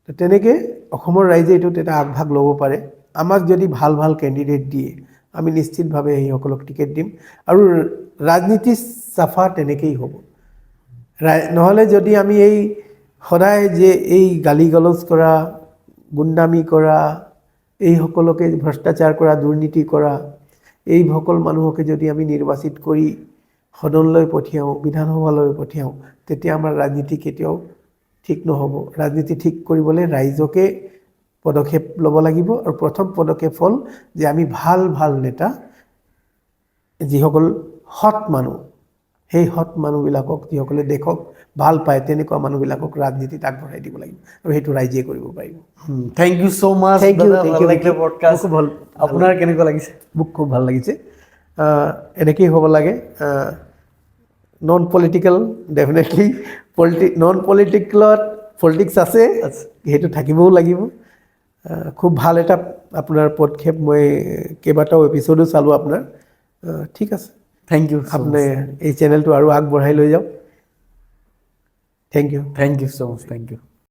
তো তেনেকৈ অসমৰ ৰাইজে এইটোত এটা আগভাগ ল'ব পাৰে আমাক যদি ভাল ভাল কেণ্ডিডেট দিয়ে আমি নিশ্চিতভাৱে সেইসকলক টিকেট দিম আৰু ৰাজনীতি চাফা তেনেকেই হ'ব নহ'লে যদি আমি এই সদায় যে এই গালি গালজ কৰা গুণ্ডামি কৰা এই সকলকে ভ্ৰষ্টাচাৰ কৰা দুৰ্নীতি কৰা এই সকল মানুহকে যদি আমি নিৰ্বাচিত কৰি সদনলৈ পঠিয়াওঁ বিধানসভালৈ পঠিয়াওঁ তেতিয়া আমাৰ ৰাজনীতি কেতিয়াও ঠিক নহ'ব ৰাজনীতি ঠিক কৰিবলৈ ৰাইজকে পদক্ষেপ ল'ব লাগিব আৰু প্ৰথম পদক্ষেপ হ'ল যে আমি ভাল ভাল নেতা যিসকল হট মানুহ সেই হট মানুহবিলাকক যিসকলে দেশক ভাল পায় তেনেকুৱা মানুহবিলাকক ৰাজনীতিত আগবঢ়াই দিব লাগিব আৰু সেইটো ৰাইজে কৰিব পাৰিব thank you so much Thank you, thank you. Podcast খুব ভাল আপোনাৰ কেনেকুৱা লাগিছে মোক খুব ভাল লাগিছে এনেকেই হ'ব লাগে নন পলিটিকেল ডেফিনেটলি নন পলিটিকেলত পলিটিক্স আছে সেইটো থাকিবও লাগিব খুব ভাল এটা আপোনাৰ পদক্ষেপ মই কেইবাটাও এপিছডো চালোঁ আপোনাৰ ঠিক আছে থ্যাংক ইউ আপুনি এই চেনেলটো আৰু আগবঢ়াই লৈ যাওক thank you so mass thank U